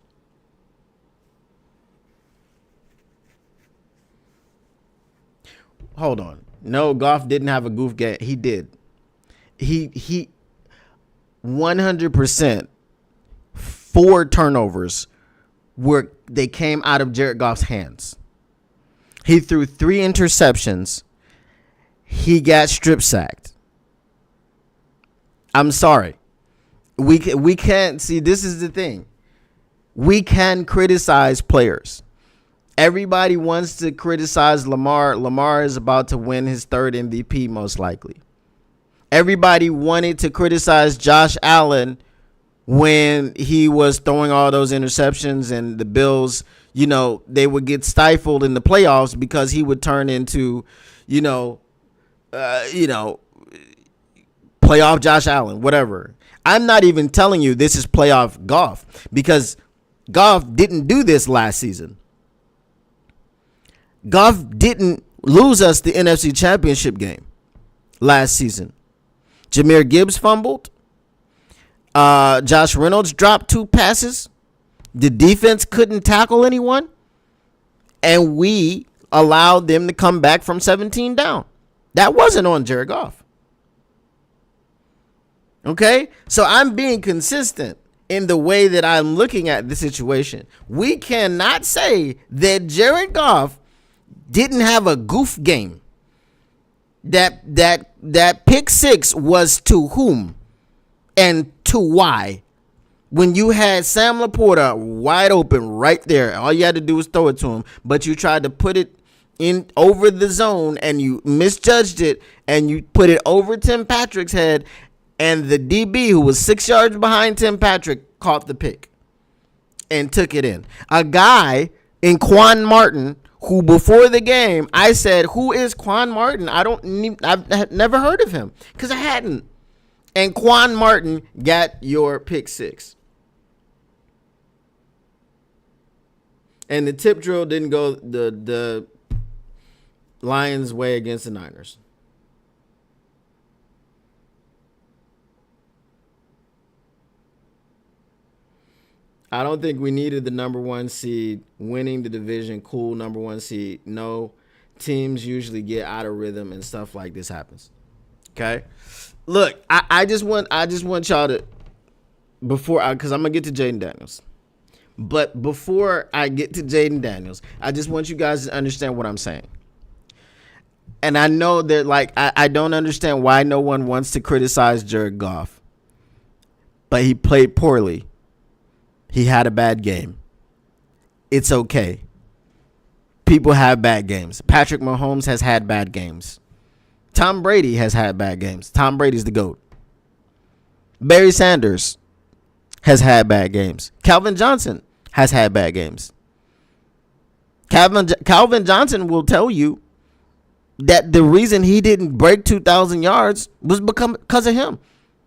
hold on. No, Goff didn't have a goof game. He did. He 100% 4 turnovers they came out of Jared Goff's hands. He threw 3 interceptions. He got strip sacked. I'm sorry. We can't see. This is the thing. We can criticize players. Everybody wants to criticize Lamar. Lamar is about to win his 3rd MVP most likely. Everybody wanted to criticize Josh Allen when he was throwing all those interceptions and the Bills, they would get stifled in the playoffs because he would turn into, playoff Josh Allen, whatever. I'm not even telling you this is playoff Goff because Goff didn't do this last season. Goff didn't lose us the NFC Championship game last season. Jahmyr Gibbs fumbled. Josh Reynolds dropped 2 passes. The defense couldn't tackle anyone. And we allowed them to come back from 17 down. That wasn't on Jared Goff. Okay? So I'm being consistent in the way that I'm looking at the situation. We cannot say that Jared Goff didn't have a goof game. That pick six was to whom and to why? When you had Sam LaPorta wide open right there, all you had to do was throw it to him, but you tried to put it in over the zone and you misjudged it and you put it over Tim Patrick's head, and the DB, who was 6 yards behind Tim Patrick, caught the pick and took it in. A guy in Quan Martin, who before the game I said, who is Quan Martin? I've never heard of him because I hadn't. And Quan Martin got your pick six. And the tip drill didn't go the Lions' way against the Niners. I don't think we needed the number one seed winning the division. Cool, number one seed. No, teams usually get out of rhythm and stuff like this happens. Okay, look, I just want y'all to because I'm gonna get to Jaden Daniels, but before I get to Jaden Daniels, I just want you guys to understand what I'm saying. And I know that I don't understand why no one wants to criticize Jared Goff, but he played poorly. He had a bad game. It's okay. People have bad games. Patrick Mahomes has had bad games. Tom Brady has had bad games. Tom Brady's the GOAT. Barry Sanders has had bad games. Calvin Johnson has had bad games. Calvin Johnson will tell you that the reason he didn't break 2,000 yards was because of him.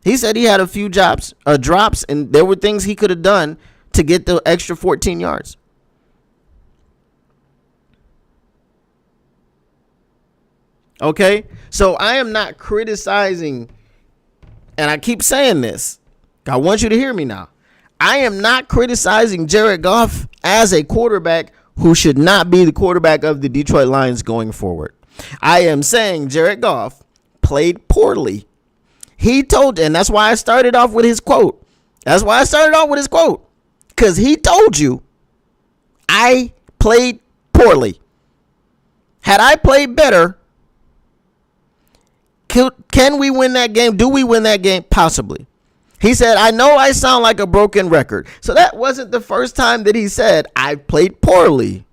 He said he had a few drops, and there were things he could have done to get the extra 14 yards. Okay? So I am not criticizing, and I keep saying this. I want you to hear me now. I am not criticizing Jared Goff as a quarterback who should not be the quarterback of the Detroit Lions going forward. I am saying Jared Goff played poorly. He told, and that's why I started off with his quote. Because he told you, I played poorly. Had I played better, can we win that game? Do we win that game? Possibly. He said, I know I sound like a broken record. So that wasn't the first time that he said, I played poorly.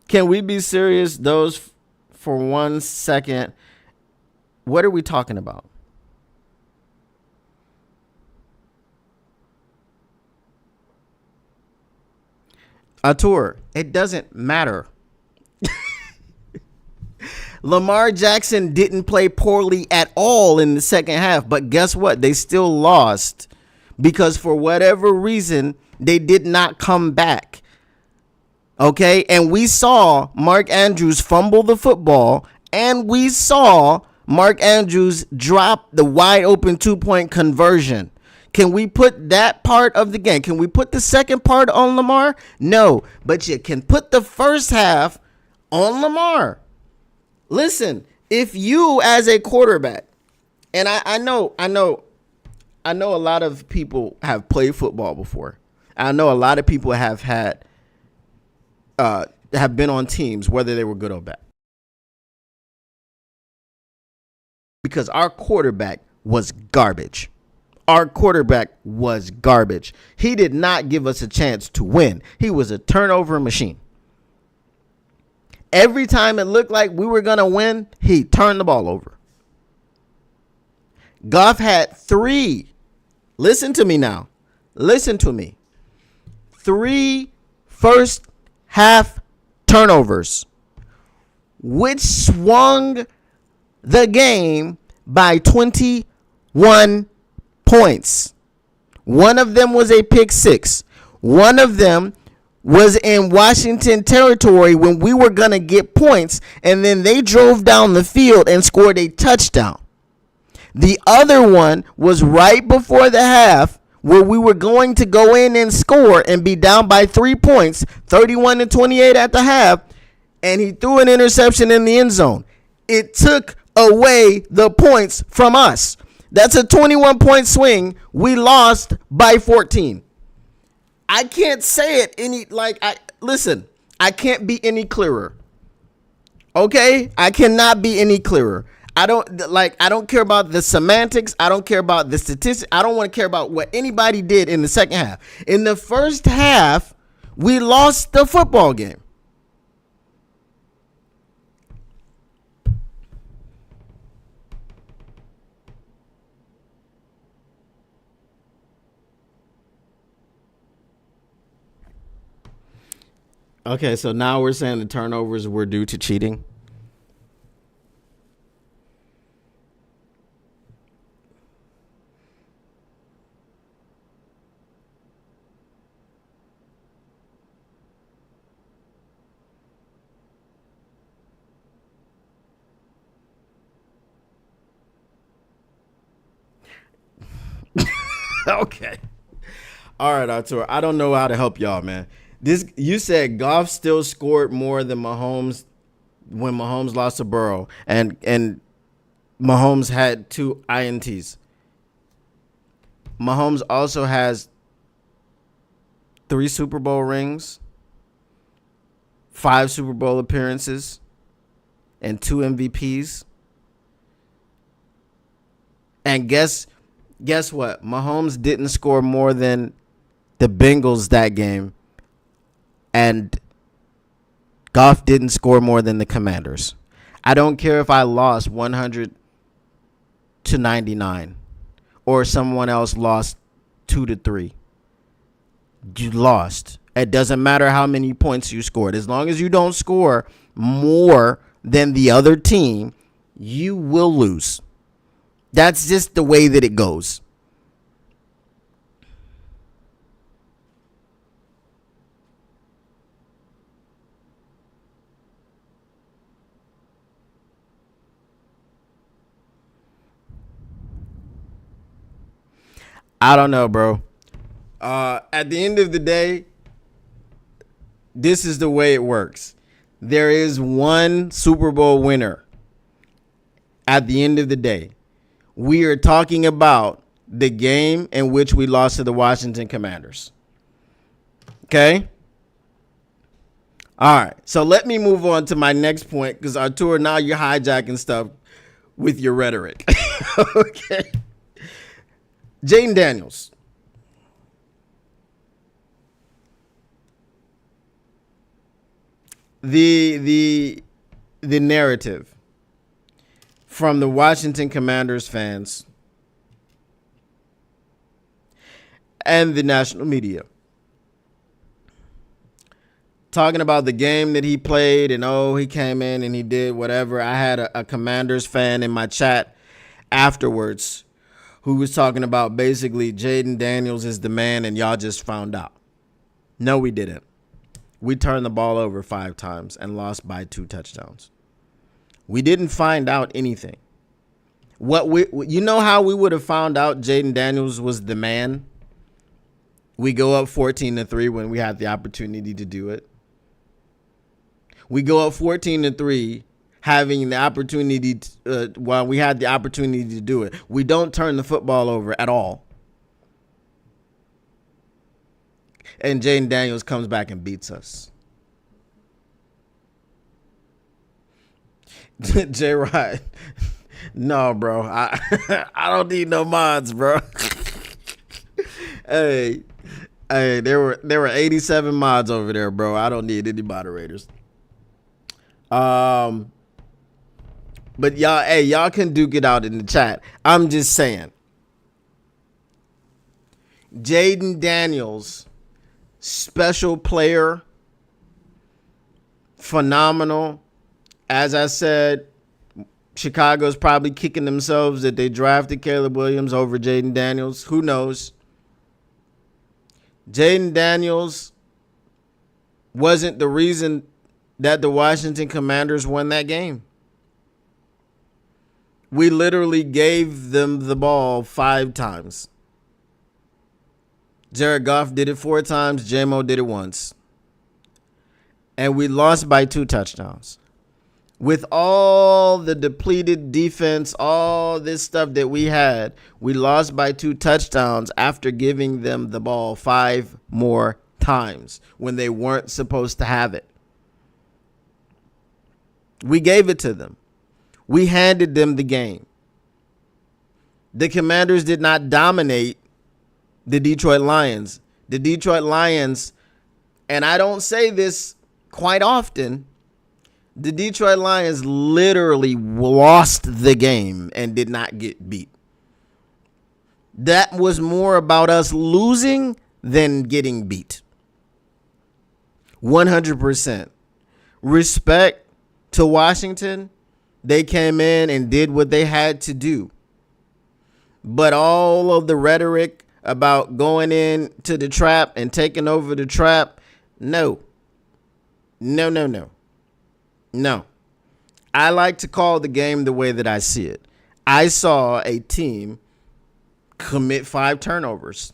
Can we be serious, those, for 1 second? What are we talking about? Atur, it doesn't matter. Lamar Jackson didn't play poorly at all in the second half, but guess what? They still lost because for whatever reason, they did not come back. Okay, and we saw Mark Andrews fumble the football, and we saw Mark Andrews drop the wide open 2-point conversion. Can we put that part of the game? Can we put the second part on Lamar? No, but you can put the first half on Lamar. Listen, if you as a quarterback, and I know a lot of people have played football before. I know a lot of people have been on teams, whether they were good or bad. Because our quarterback was garbage. He did not give us a chance to win. He was a turnover machine. Every time it looked like we were going to win, he turned the ball over. Goff had 3. Listen to me now. 3 first half turnovers, which swung the game by 21 points. One of them was a pick six. One of them was in Washington territory when we were going to get points, and then they drove down the field and scored a touchdown. The other one was right before the half where we were going to go in and score and be down by 3 points, 31-28 at the half, and he threw an interception in the end zone. It took away the points from us. That's a 21-point swing. We lost by 14. I can't say it listen, I can't be any clearer. Okay? I cannot be any clearer. I don't care about the semantics. I don't care about the statistics. I don't want to care about what anybody did in the second half. In the first half, we lost the football game. Okay, so now we're saying the turnovers were due to cheating. Okay. All right, Artur. I don't know how to help y'all, man. You said Goff still scored more than Mahomes when Mahomes lost to Burrow, and Mahomes had 2 INTs. Mahomes also has 3 Super Bowl rings, 5 Super Bowl appearances, and 2 MVPs. And guess what? Mahomes didn't score more than the Bengals that game, and Goff didn't score more than the Commanders. I don't care if I lost 100-99 or someone else lost 2-3. You lost. It doesn't matter how many points you scored. As long as you don't score more than the other team, you will lose. That's just the way that it goes. I don't know, bro. At the end of the day, this is the way it works. There is one Super Bowl winner at the end of the day. We are talking about the game in which we lost to the Washington Commanders. Okay? All right. So let me move on to my next point, because Artur, now you're hijacking stuff with your rhetoric. Okay. Jaden Daniels. The narrative from the Washington Commanders fans and the national media, talking about the game that he played and, he came in and he did whatever. I had a Commanders fan in my chat afterwards who was talking about basically Jaden Daniels is the man and y'all just found out. No, we didn't. We turned the ball over 5 times and lost by 2 touchdowns. We didn't find out anything. You know how we would have found out Jaden Daniels was the man? We go up 14-3 when we had the opportunity to do it. We go up 14-3, having the opportunity while we had the opportunity to do it. We don't turn the football over at all. And Jaden Daniels comes back and beats us. J-Rod, no, bro. I don't need no mods, bro. Hey, there were 87 mods over there, bro. I don't need any moderators. But y'all can duke it out in the chat. I'm just saying. Jaden Daniels, special player, phenomenal. As I said, Chicago's probably kicking themselves that they drafted Caleb Williams over Jaden Daniels. Who knows? Jaden Daniels wasn't the reason that the Washington Commanders won that game. We literally gave them the ball 5 times. Jared Goff did it 4 times. J-Mo did it once. And we lost by 2 touchdowns. With all the depleted defense, all this stuff that we had, we lost by 2 touchdowns after giving them the ball 5 more times when they weren't supposed to have it. We gave it to them. We handed them the game. The Commanders did not dominate the Detroit Lions. The Detroit Lions, and I don't say this quite often, the Detroit Lions literally lost the game and did not get beat. That was more about us losing than getting beat. 100%. Respect to Washington. They came in and did what they had to do. But all of the rhetoric about going in to the trap and taking over the trap, no. No. I like to call the game the way that I see it. I saw a team commit 5 turnovers.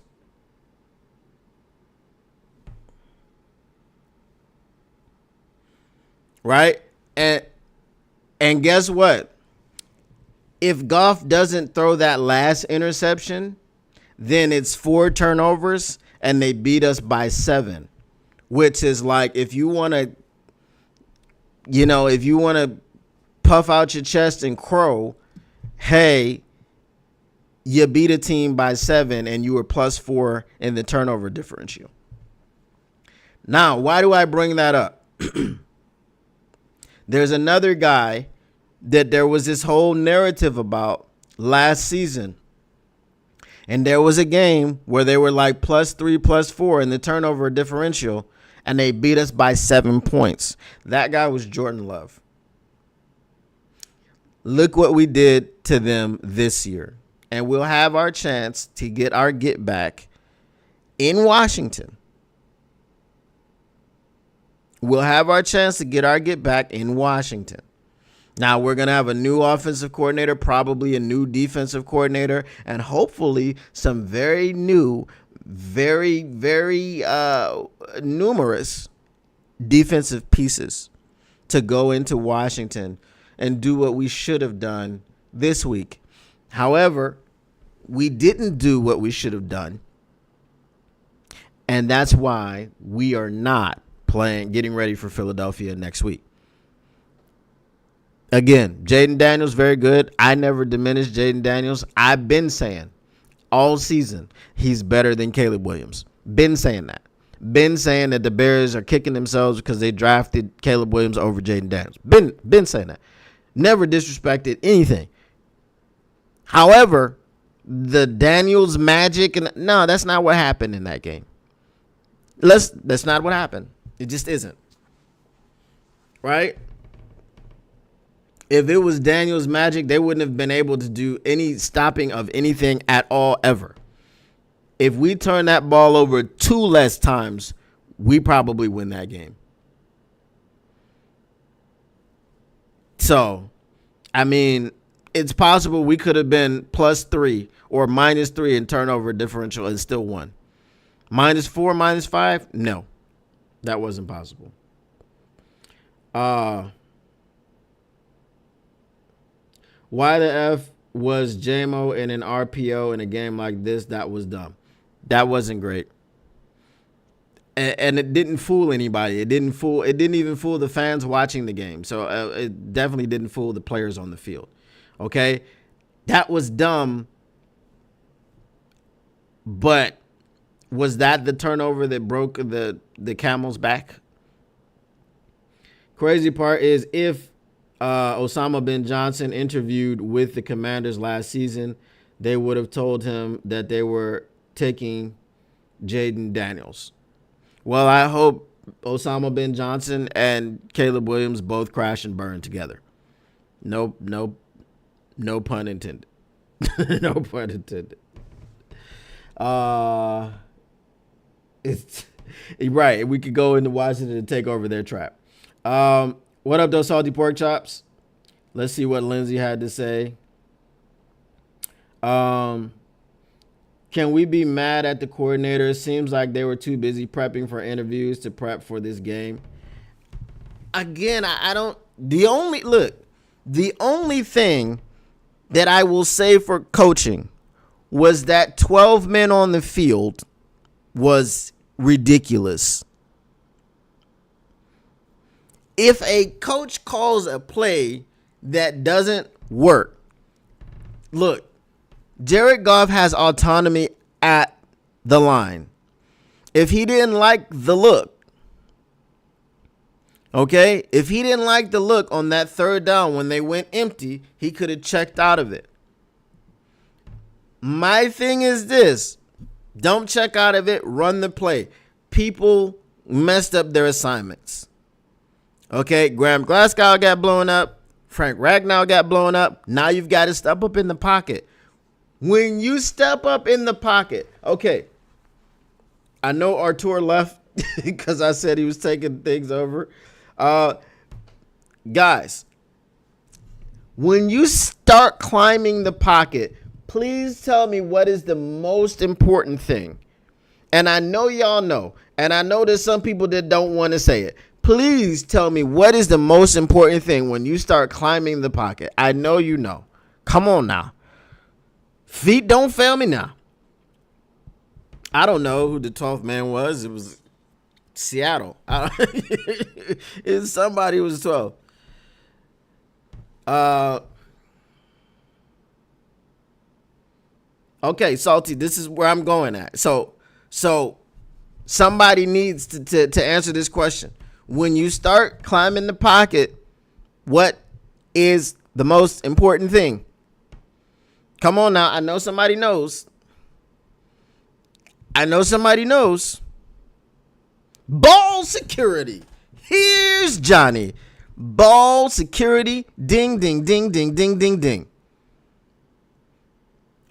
Right? And guess what? If Goff doesn't throw that last interception, then it's 4 turnovers and they beat us by 7, which is like, if you want to puff out your chest and crow, hey, you beat a team by 7 and you were +4 in the turnover differential. Now, why do I bring that up? There's another guy that there was this whole narrative about last season. And there was a game where they were like +3, +4 in the turnover differential, and they beat us by 7 points. That guy was Jordan Love. Look what we did to them this year. And we'll have our chance to get our get back in Washington. We'll have our chance to get our get back in Washington. Now, we're going to have a new offensive coordinator, probably a new defensive coordinator, and hopefully some very new, very, very numerous defensive pieces to go into Washington and do what we should have done this week. However, we didn't do what we should have done, and that's why we are not getting ready for Philadelphia next week. Again, Jaden Daniels, very good. I never diminished Jaden Daniels. I've been saying all season he's better than Caleb Williams. Been saying that. Been saying that the Bears are kicking themselves because they drafted Caleb Williams over Jaden Daniels. Been saying that. Never disrespected anything. However, the Daniels magic, no, that's not what happened in that game. That's not what happened. It just isn't. Right? If it was Daniels magic, they wouldn't have been able to do any stopping of anything at all ever. If we turn that ball over 2 less times, we probably win that game. So, I mean, it's possible we could have been +3 or -3 in turnover differential and still won. -4, -5? No, that wasn't possible. Why the F was JMO in an RPO in a game like this? That was dumb. That wasn't great. And it didn't fool anybody. It didn't even fool the fans watching the game. So it definitely didn't fool the players on the field. Okay? That was dumb. But was that the turnover that broke the camel's back? Crazy part is, if Osama bin Johnson interviewed with the Commanders last season, they would have told him that they were taking Jaden Daniels. Well, I hope Osama bin Johnson and Caleb Williams both crash and burn together. No pun intended. No pun intended. It's right. We could go into Washington and take over their trap. What up, those salty pork chops? Let's see what Lindsay had to say. Can we be mad at the coordinator? Seems like they were too busy prepping for interviews to prep for this game. Again, I don't. The only thing that I will say for coaching was that 12 men on the field was ridiculous. If a coach calls a play that doesn't work, look, Jared Goff has autonomy at the line. If he didn't like the look, okay, if he didn't like the look on that third down when they went empty, he could have checked out of it. My thing is this: don't check out of it, run the play. People messed up their assignments. Okay, Graham Glasgow got blown up. Frank Ragnow got blown up. Now you've got to step up in the pocket. When you step up in the pocket, okay, I know Artur left because I said he was taking things over. Guys, when you start climbing the pocket, please tell me what is the most important thing. And I know y'all know, and I know there's some people that don't want to say it. Please tell me what is the most important thing when you start climbing the pocket. I know you know. Come on now. Feet don't fail me now. I don't know who the 12th man was. It was Seattle. It's somebody who was 12. Okay, Salty, this is where I'm going at. So somebody needs to answer this question. When you start climbing the pocket, what is the most important thing? Come on now. I know somebody knows. Ball security. Here's Johnny. Ball security. Ding, ding, ding, ding, ding, ding, ding.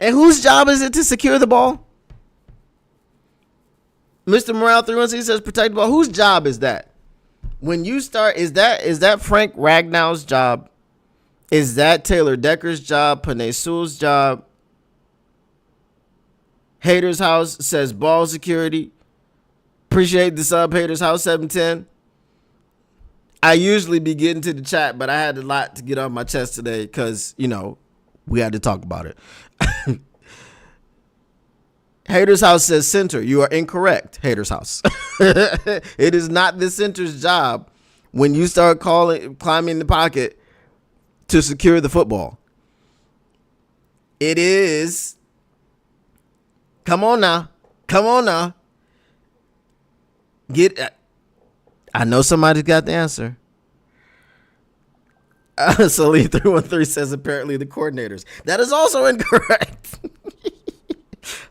And whose job is it to secure the ball? Mr. Morale 316 says protect the ball. Whose job is that? When you start, is that Frank Ragnow's job? Is that Taylor Decker's job? Penei Sewell's job? Haters House says ball security. Appreciate the sub, Haters House 710. I usually be getting to the chat, but I had a lot to get off my chest today because, we had to talk about it. Haters House says center. You are incorrect, Haters House. It is not the center's job when you start climbing the pocket to secure the football. It is. Come on now. I know somebody's got the answer. Salim 313 says apparently the coordinators. That is also incorrect.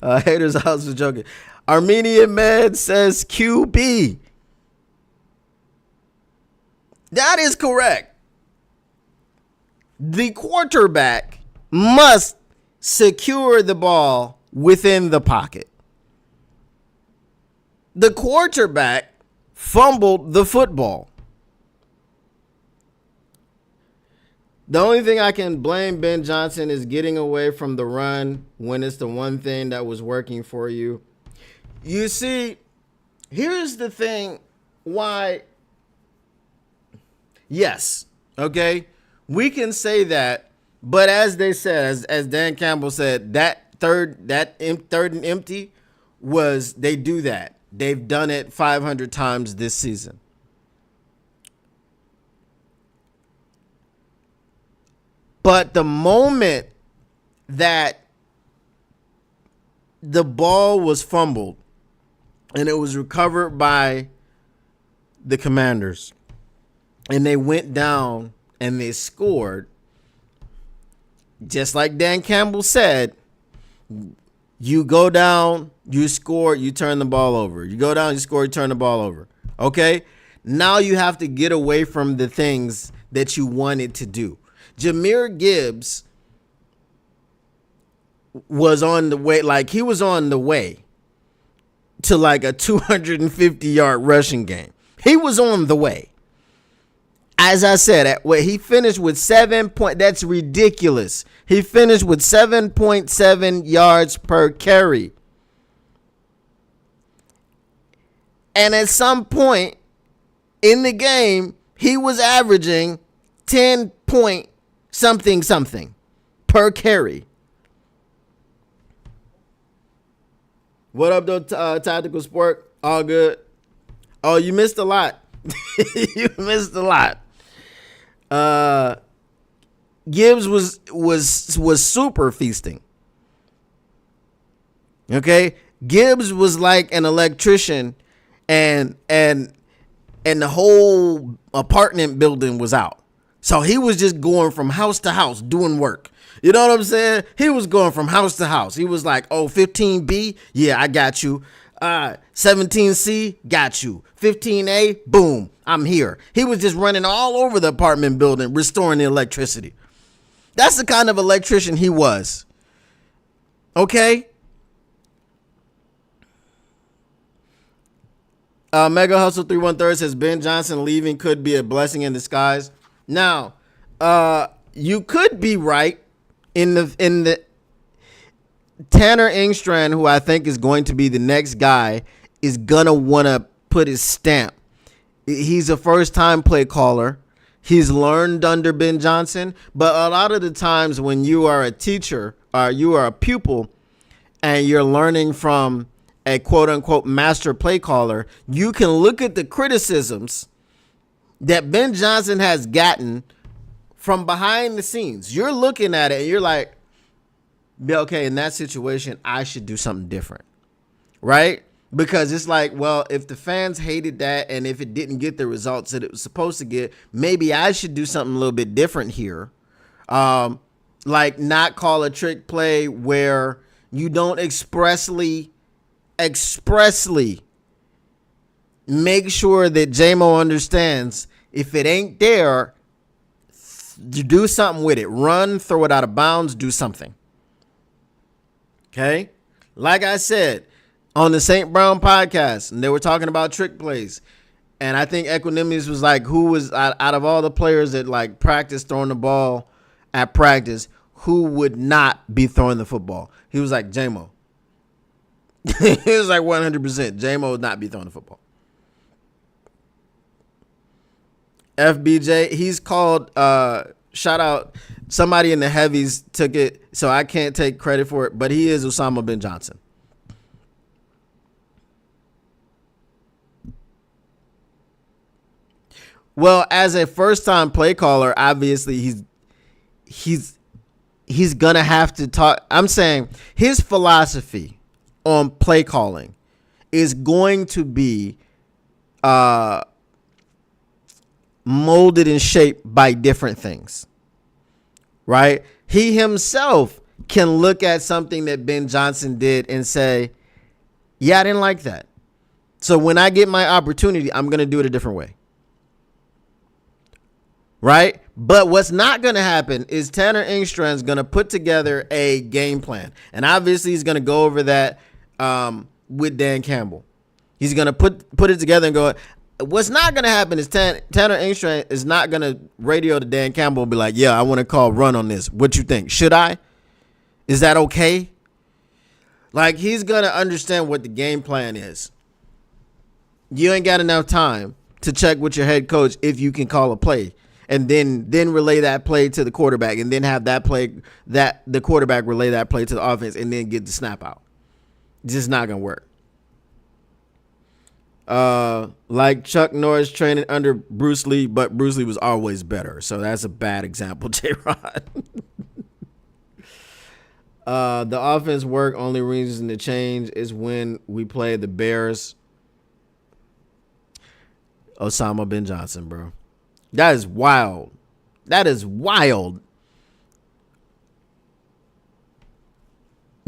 Haters House was joking. Armenian Man says QB. That is correct. The quarterback must secure the ball within the pocket. The quarterback fumbled the football. The only thing I can blame Ben Johnson is getting away from the run when it's the one thing that was working for you. You see, here's the thing why. Yes, okay, we can say that, but as they said, as Dan Campbell said, that third and empty was, they do that. They've done it 500 times this season. But the moment that the ball was fumbled and it was recovered by the Commanders and they went down and they scored, just like Dan Campbell said, you go down, you score, you turn the ball over. You go down, you score, you turn the ball over. Okay? Now you have to get away from the things that you wanted to do. Jahmyr Gibbs was on the way, he was on the way to a 250-yard rushing game. He was on the way. As I said, he finished with 7 points. That's ridiculous. He finished with 7.7 yards per carry. And at some point in the game, he was averaging 10 point something per carry. What up, though, Tactical Sport? All good. Oh, you missed a lot. You missed a lot. Gibbs was super feasting. Okay, Gibbs was like an electrician, and the whole apartment building was out. So he was just going from house to house doing work. You know what I'm saying? He was going from house to house. He was like, oh, 15B, yeah, I got you. 17C, got you. 15A, boom, I'm here. He was just running all over the apartment building, restoring the electricity. That's the kind of electrician he was. Okay? Mega Hustle 313 says Ben Johnson leaving could be a blessing in disguise. Now, you could be right in the Tanner Engstrand, who I think is going to be the next guy, is gonna want to put his stamp. He's a first-time play caller. He's learned under Ben Johnson, but a lot of the times when you are a teacher or you are a pupil and you're learning from a quote-unquote master play caller, you can look at the criticisms that Ben Johnson has gotten from behind the scenes. You're looking at it and you're like, yeah, okay, in that situation, I should do something different, right? Because it's like, well, if the fans hated that and if it didn't get the results that it was supposed to get, maybe I should do something a little bit different here. Like not call a trick play where you don't expressly make sure that J-Mo understands if it ain't there, you do something with it. Run, throw it out of bounds, do something. Okay? Like I said, on the St. Brown podcast, and they were talking about trick plays. And I think Equanimous was like, who was out of all the players that like practice throwing the ball at practice, who would not be throwing the football? He was like, J-Mo. He was like 100%. J-Mo would not be throwing the football. FBJ, he's called, shout out, somebody in the heavies took it, so I can't take credit for it, but he is Osama bin Johnson. Well, as a first-time play caller, obviously he's gonna have to talk. I'm saying his philosophy on play calling is going to be molded and shaped by different things, right? He himself can look at something that Ben Johnson did and say, yeah, I didn't like that. So when I get my opportunity, I'm going to do it a different way. Right? But what's not going to happen is Tanner Engstrand's going to put together a game plan. And obviously he's going to go over that with Dan Campbell. He's going to put it together and go, what's not going to happen is Tanner Engstrand is not going to radio to Dan Campbell and be like, yeah, I want to call run on this. What you think? Should I? Is that okay? Like, he's going to understand what the game plan is. You ain't got enough time to check with your head coach if you can call a play and then relay that play to the quarterback and then have the quarterback relay that play to the offense and then get the snap out. It's just not going to work. Like Chuck Norris training under Bruce Lee, but Bruce Lee was always better. So that's a bad example, J-Rod. The offense work, only reason to change is when we play the Bears. Osama bin Johnson, bro. That is wild. That is wild.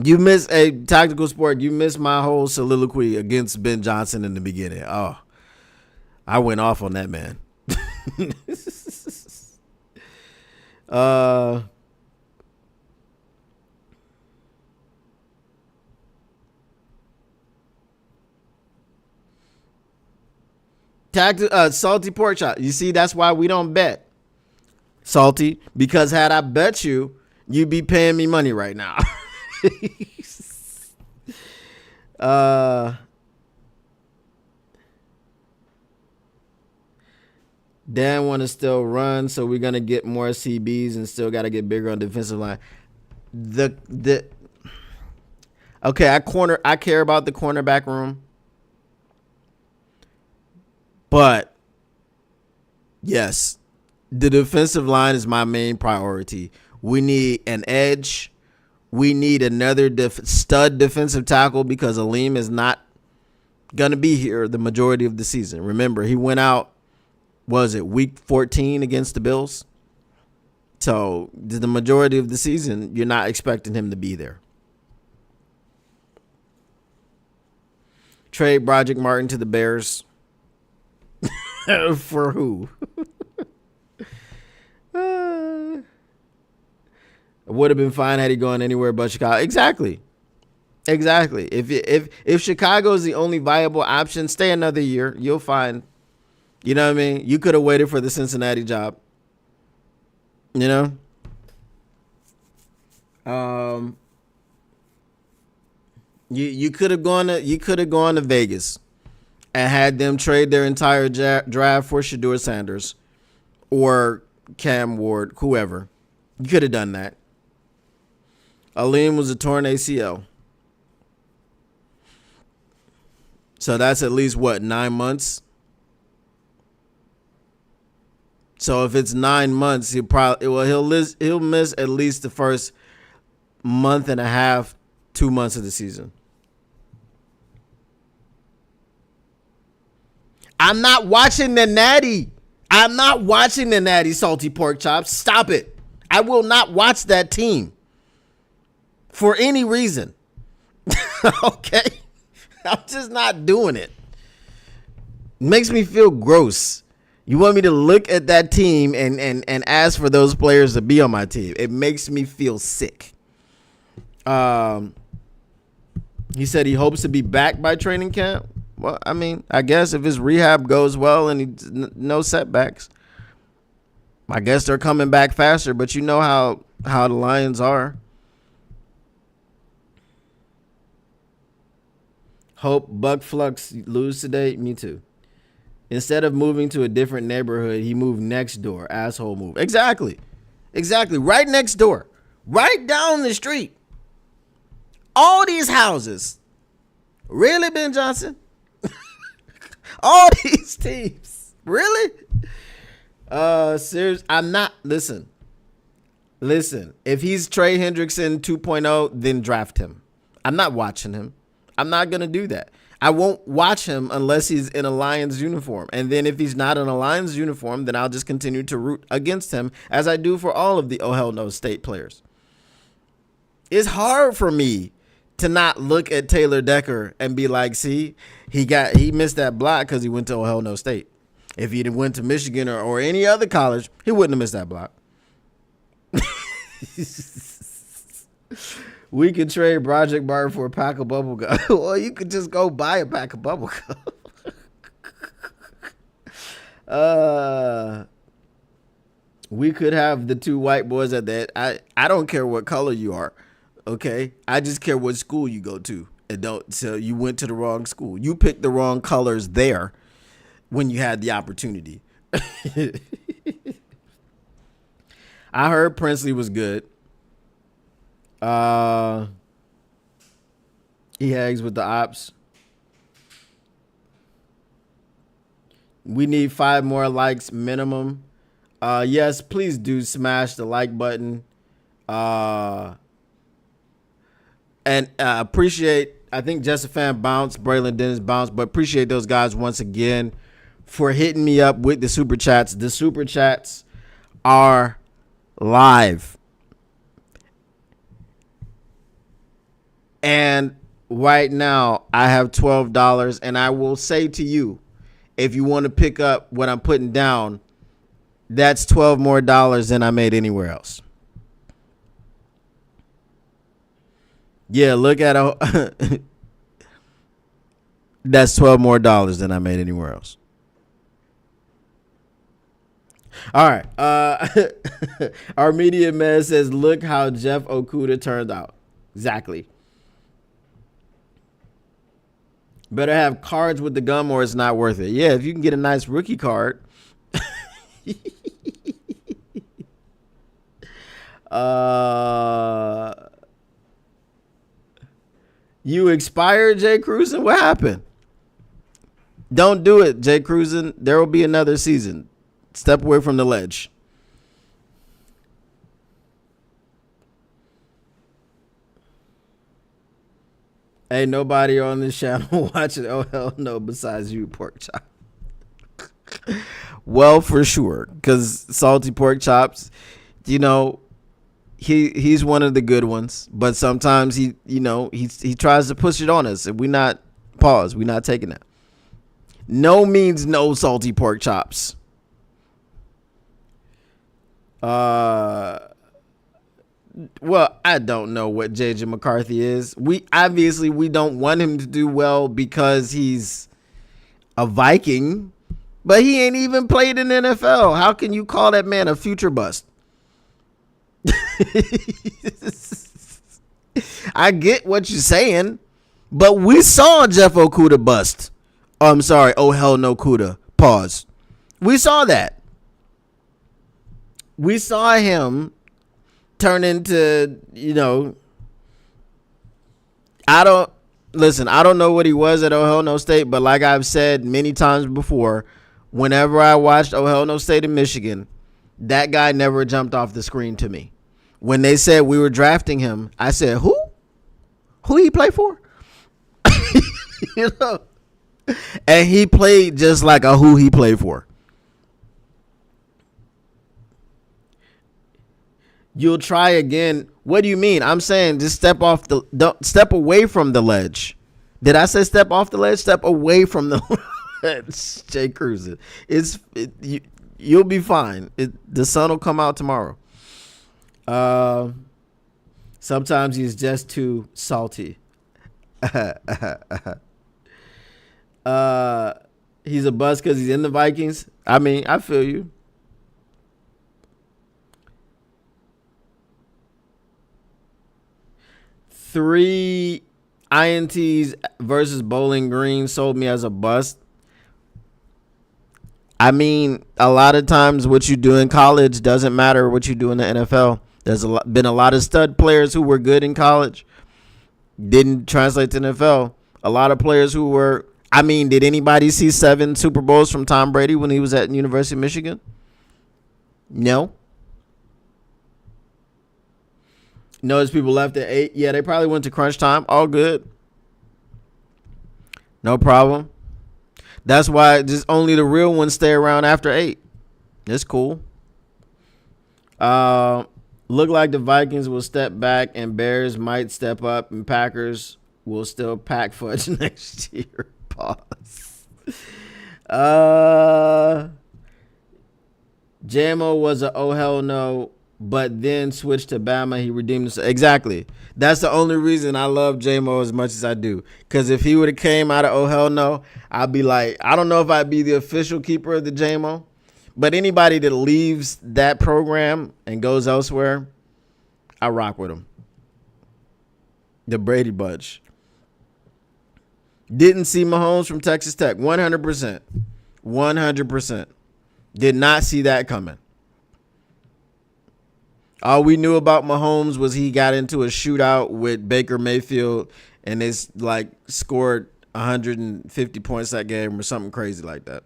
You miss a tactical sport. You missed my whole soliloquy against Ben Johnson in the beginning. Oh, I went off on that man. Salty pork chop. You see, that's why we don't bet. Salty, because had I bet you, you'd be paying me money right now. Dan want to still run, so we're gonna get more CBs and still got to get bigger on defensive line. The okay, I care about the cornerback room, but yes, the defensive line is my main priority. We need an edge. We need another stud defensive tackle because Aleem is not going to be here the majority of the season. Remember, he went out, was it week 14 against the Bills? So the majority of the season, you're not expecting him to be there. Trade Broderick Martin to the Bears. For who? It would have been fine had he gone anywhere but Chicago. Exactly. If Chicago is the only viable option, stay another year. You'll find, you know what I mean? You could have waited for the Cincinnati job. You know? You could have gone to Vegas and had them trade their entire draft for Shedeur Sanders or Cam Ward, whoever. You could have done that. Aleem was a torn ACL. So that's at least, 9 months? So if it's 9 months, he'll miss at least the first month and a half, 2 months of the season. I'm not watching the Natty. Salty pork chops. Stop it. I will not watch that team for any reason. Okay? I'm just not doing it. It makes me feel gross. You want me to look at that team and ask for those players to be on my team. It makes me feel sick. He said he hopes to be back by training camp. Well, I mean, I guess if his rehab goes well and no setbacks, I guess they're coming back faster. But you know how the Lions are. Hope Buck Flux lose today. Me too. Instead of moving to a different neighborhood, he moved next door. Asshole move. Exactly. Right next door. Right down the street. All these houses. Really, Ben Johnson? All these teams. Really? Serious. I'm not. Listen. If he's Trey Hendrickson 2.0, then draft him. I'm not watching him. I'm not going to do that. I won't watch him unless he's in a Lions uniform. And then if he's not in a Lions uniform, then I'll just continue to root against him as I do for all of the Oh Hell No State players. It's hard for me to not look at Taylor Decker and be like, see, he missed that block because he went to Oh Hell No State. If he went to Michigan or any other college, he wouldn't have missed that block. We could trade Broderick Martin for a pack of bubble gum. Well, you could just go buy a pack of bubble gum. We could have the two white boys at that. I don't care what color you are. Okay, I just care what school you go to. So you went to the wrong school. You picked the wrong colors there when you had the opportunity. I heard Princely was good. He hangs with the ops. We need 5 more likes minimum. Yes, please do smash the like button. And appreciate, I think Jessica Fan bounced, Braylon Dennis bounced, but appreciate those guys once again for hitting me up with the super chats. The super chats are live. And right now I have $12, and I will say to you, if you want to pick up what I'm putting down, that's $12 more than I made anywhere else. Yeah, look at that's $12 more than I made anywhere else. All right. Our media man says, look how Jeff Okudah turned out. Exactly. Better have cards with the gum or it's not worth it. Yeah, if you can get a nice rookie card, uh, you expired, Jay Cruzen? What happened? Don't do it, Jay Cruzen. There will be another season. Step away from the ledge. Ain't nobody on this channel watching. Oh, hell no, besides you, pork chop. Well, for sure, because salty pork chops, you know, he's one of the good ones, but sometimes he tries to push it on us, and we not taking that. No means no salty pork chops. Well, I don't know what JJ McCarthy is. We don't want him to do well because he's a Viking, but he ain't even played in the NFL. How can you call that man a future bust? I get what you're saying, but we saw Jeff Okudah bust. Oh, I'm sorry. Oh, hell no, Kuda. Pause. We saw that. We saw him turn into, I don't know what he was at Ohio State, but like I've said many times before, whenever I watched Ohio State and Michigan, that guy never jumped off the screen to me. When they said we were drafting him, I said, who? Who he play for? And he played just like a who he played for. You'll try again. What do you mean? I'm saying just step away from the ledge. Did I say step off the ledge? Step away from the ledge. Jay Cruzen. You'll be fine. The sun will come out tomorrow. Sometimes he's just too salty. He's a bust because he's in the Vikings. I mean, I feel you. Three INTs versus Bowling Green sold me as a bust. I mean, a lot of times what you do in college doesn't matter what you do in the NFL. There's been a lot of stud players who were good in college, didn't translate to NFL. A lot of players who were, did anybody see 7 Super Bowls from Tom Brady when he was at University of Michigan? No. Notice people left at 8. Yeah, they probably went to crunch time. All good. No problem. That's why just only the real ones stay around after 8. It's cool. Look like the Vikings will step back and Bears might step up and Packers will still pack fudge next year. Pause. JMO was a oh hell no, but then switched to Bama. He redeemed himself. Exactly. That's the only reason I love JMO as much as I do. Because if he would have came out of oh hell no, I'd be like, I don't know if I'd be the official keeper of the JMO. But anybody that leaves that program and goes elsewhere, I rock with him. The Brady Bunch. Didn't see Mahomes from Texas Tech. 100%. 100%. Did not see that coming. All we knew about Mahomes was he got into a shootout with Baker Mayfield and it's like scored 150 points that game or something crazy like that.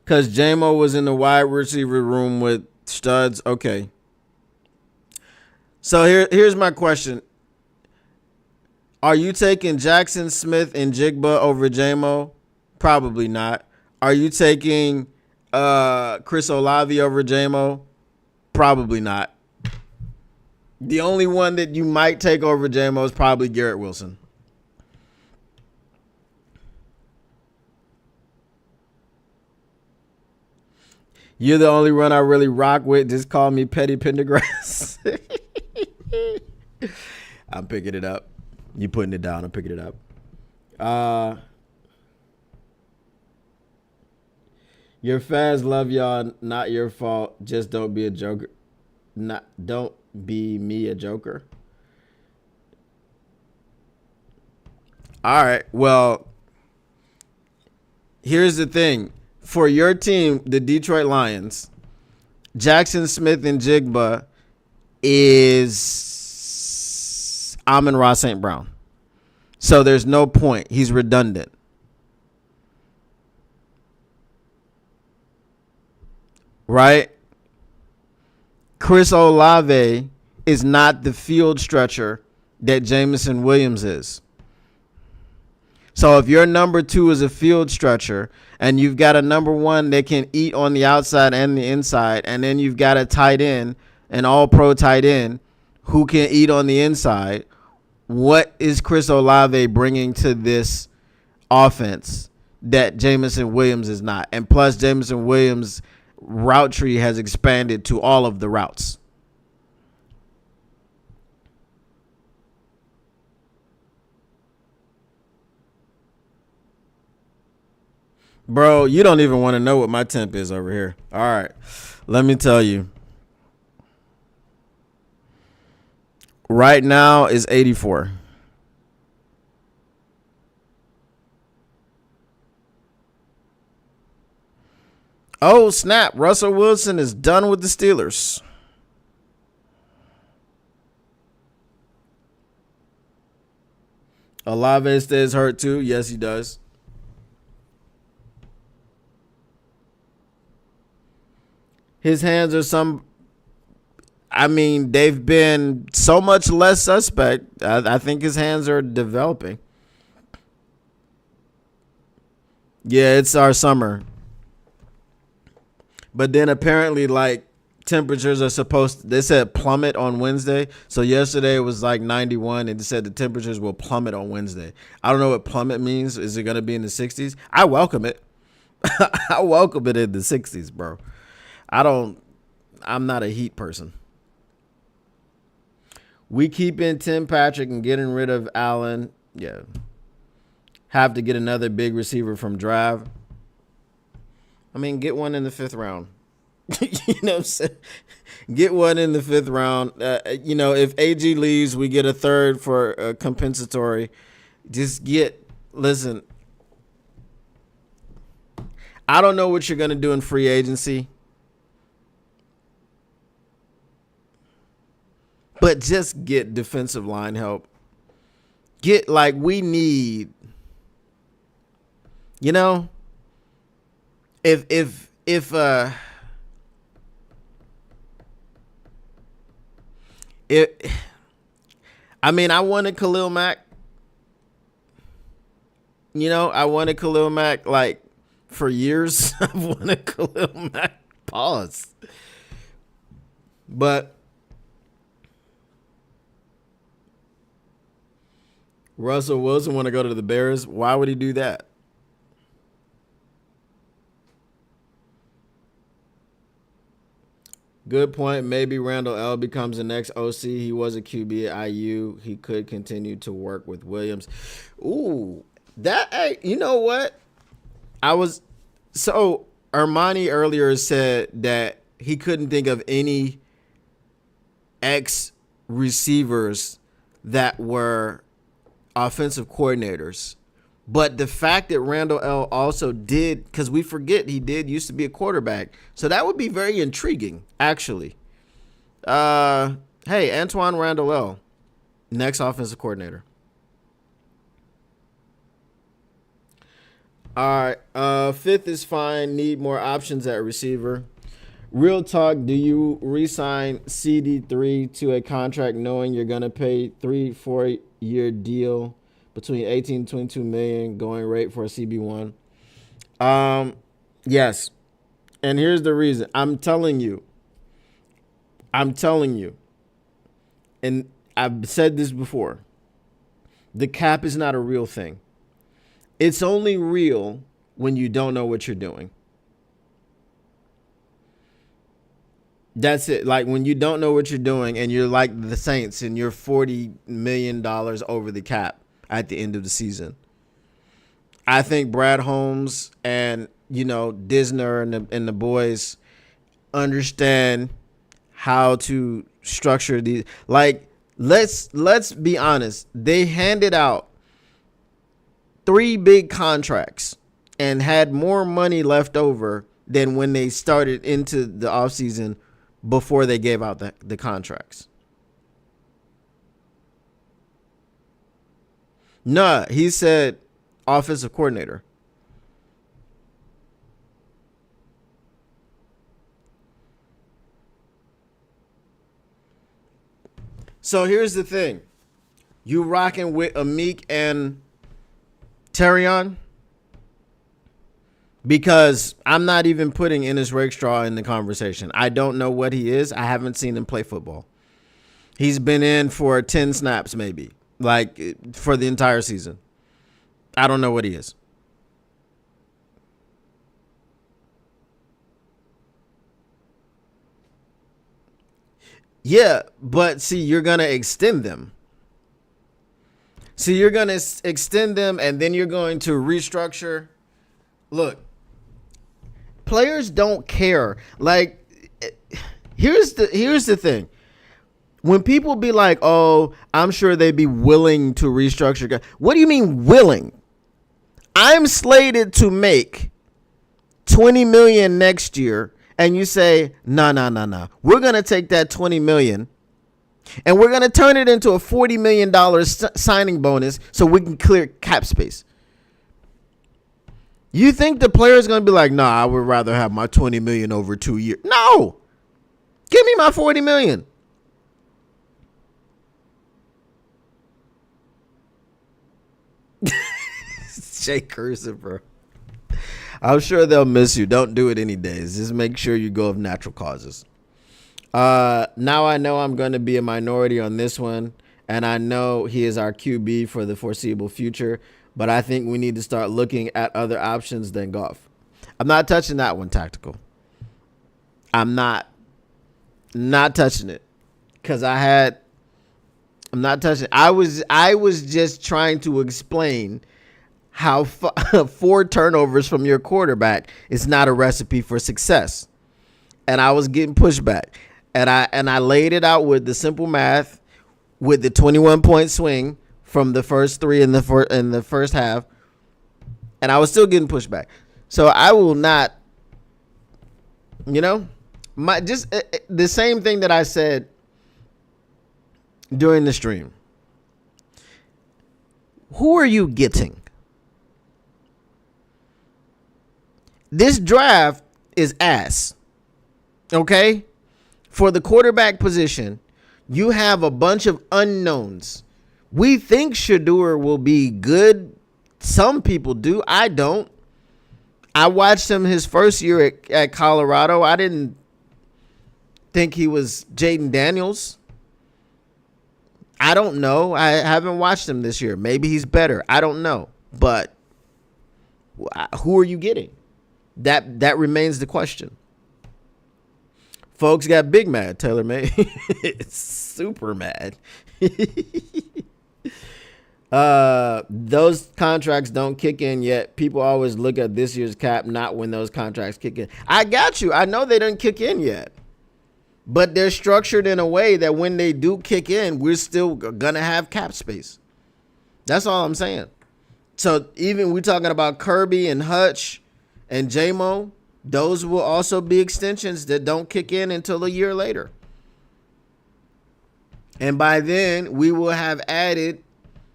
Because JMO was in the wide receiver room with studs. Okay. So here's my question. Are you taking Jackson Smith and Jigba over JMO? Probably not. Are you taking Chris Olave over JMO? Probably not. The only one that you might take over JMO is probably Garrett Wilson. You're the only one I really rock with. Just call me Petty Pendergrass. I'm picking it up. You putting it down. I'm picking it up. Your fans love y'all. Not your fault. Just don't be a joker. Don't be me a joker. All right. Well, here's the thing. For your team, the Detroit Lions, Jackson Smith and Jigba is Amon-Ra St. Brown. So there's no point. He's redundant. Right? Chris Olave is not the field stretcher that Jameson Williams is. So if your number 2 is a field stretcher and you've got a number 1 that can eat on the outside and the inside, and then you've got a tight end, an all-pro tight end who can eat on the inside, what is Chris Olave bringing to this offense that Jameson Williams is not? And plus, Jameson Williams' route tree has expanded to all of the routes. Bro, you don't even want to know what my temp is over here. All right, let me tell you. Right now is 84. Oh, snap. Russell Wilson is done with the Steelers. Olave stays hurt too. Yes, he does. His hands are they've been so much less suspect. I think his hands are developing. Yeah, it's our summer. But then apparently, like, temperatures are they said plummet on Wednesday. So yesterday it was like 91, and they said the temperatures will plummet on Wednesday. I don't know what plummet means. Is it going to be in the 60s? I welcome it. I welcome it in the 60s, bro. I'm not a heat person. We keep in Tim Patrick and getting rid of Allen. Yeah. Have to get another big receiver from draft. I mean, get one in the 5th round. You know what I'm saying? Get one in the 5th round. If AG leaves, we get a 3rd for compensatory. Listen, I don't know what you're going to do in free agency. But just get defensive line help. We need, I wanted Khalil Mack. I wanted Khalil Mack for years. I've wanted Khalil Mack. Pause. But Russell Wilson want to go to the Bears. Why would he do that? Good point. Maybe Randall L becomes the next OC. He was a QB at IU. He could continue to work with Williams. Ooh, hey, you know what? Armani earlier said that he couldn't think of any ex-receivers that were offensive coordinators. But the fact that Randall L also did, because we forget he did used to be a quarterback. So that would be very intriguing, actually. Hey, Antoine Randall L, next offensive coordinator. All right. 5th is fine. Need more options at receiver. Real talk, do you re-sign CD3 to a contract knowing you're going to pay 3-4 year deal between 18 and 22 million going rate for a CB1? Yes. And here's the reason. I'm telling you. And I've said this before. The cap is not a real thing. It's only real when you don't know what you're doing. That's it. Like when you don't know what you're doing and you're like the Saints and you're $40 million over the cap at the end of the season. I think Brad Holmes and, Disner and the boys understand how to structure these. Like, let's be honest. They handed out 3 big contracts and had more money left over than when they started into the offseason before they gave out the contracts. Nah, he said offensive coordinator. So here's the thing. You rocking with Amik and Terrion? Because I'm not even putting Ennis Rakestraw in the conversation. I don't know what he is. I haven't seen him play football. He's been in for 10 snaps maybe, like for the entire season. I don't know what he is. Yeah, but see, you're going to extend them. See, you're going to extend them and then you're going to restructure. Look, players don't care. Like, here's the thing. When people be like, oh, I'm sure they'd be willing to restructure. What do you mean willing? I'm slated to make $20 million next year. And you say, no. We're going to take that $20 million and we're going to turn it into a $40 million signing bonus so we can clear cap space. You think the player is going to be like, nah, I would rather have my $20 million over 2 years. No. Give me my $40 million. Jay Cursive, bro. I'm sure they'll miss you. Don't do it any days. Just make sure you go of natural causes. Now I know I'm going to be a minority on this one, and I know he is our QB for the foreseeable future, but I think we need to start looking at other options than Goff. I'm not touching that one, Tactical. I'm not touching it because I'm not touching it. I was just trying to explain how 4 turnovers from your quarterback is not a recipe for success. And I was getting pushback. And I laid it out with the simple math with the 21-point swing from the first 3 in the first half. And I was still getting pushback. So I will not, the same thing that I said during the stream. Who are you getting? This draft is ass. Okay? For the quarterback position, you have a bunch of unknowns. We think Shedeur will be good. Some people do. I don't. I watched him his first year at Colorado. I didn't think he was Jaden Daniels. I don't know. I haven't watched him this year. Maybe he's better. I don't know. But who are you getting? That remains the question. Folks got big mad, Taylor May. Super mad. Those contracts don't kick in yet. People always look at this year's cap, not when those contracts kick in. I got you. I know they didn't kick in yet. But they're structured in a way that when they do kick in, we're still going to have cap space. That's all I'm saying. So even we're talking about Kirby and Hutch and J-Mo, those will also be extensions that don't kick in until a year later. And by then, we will have added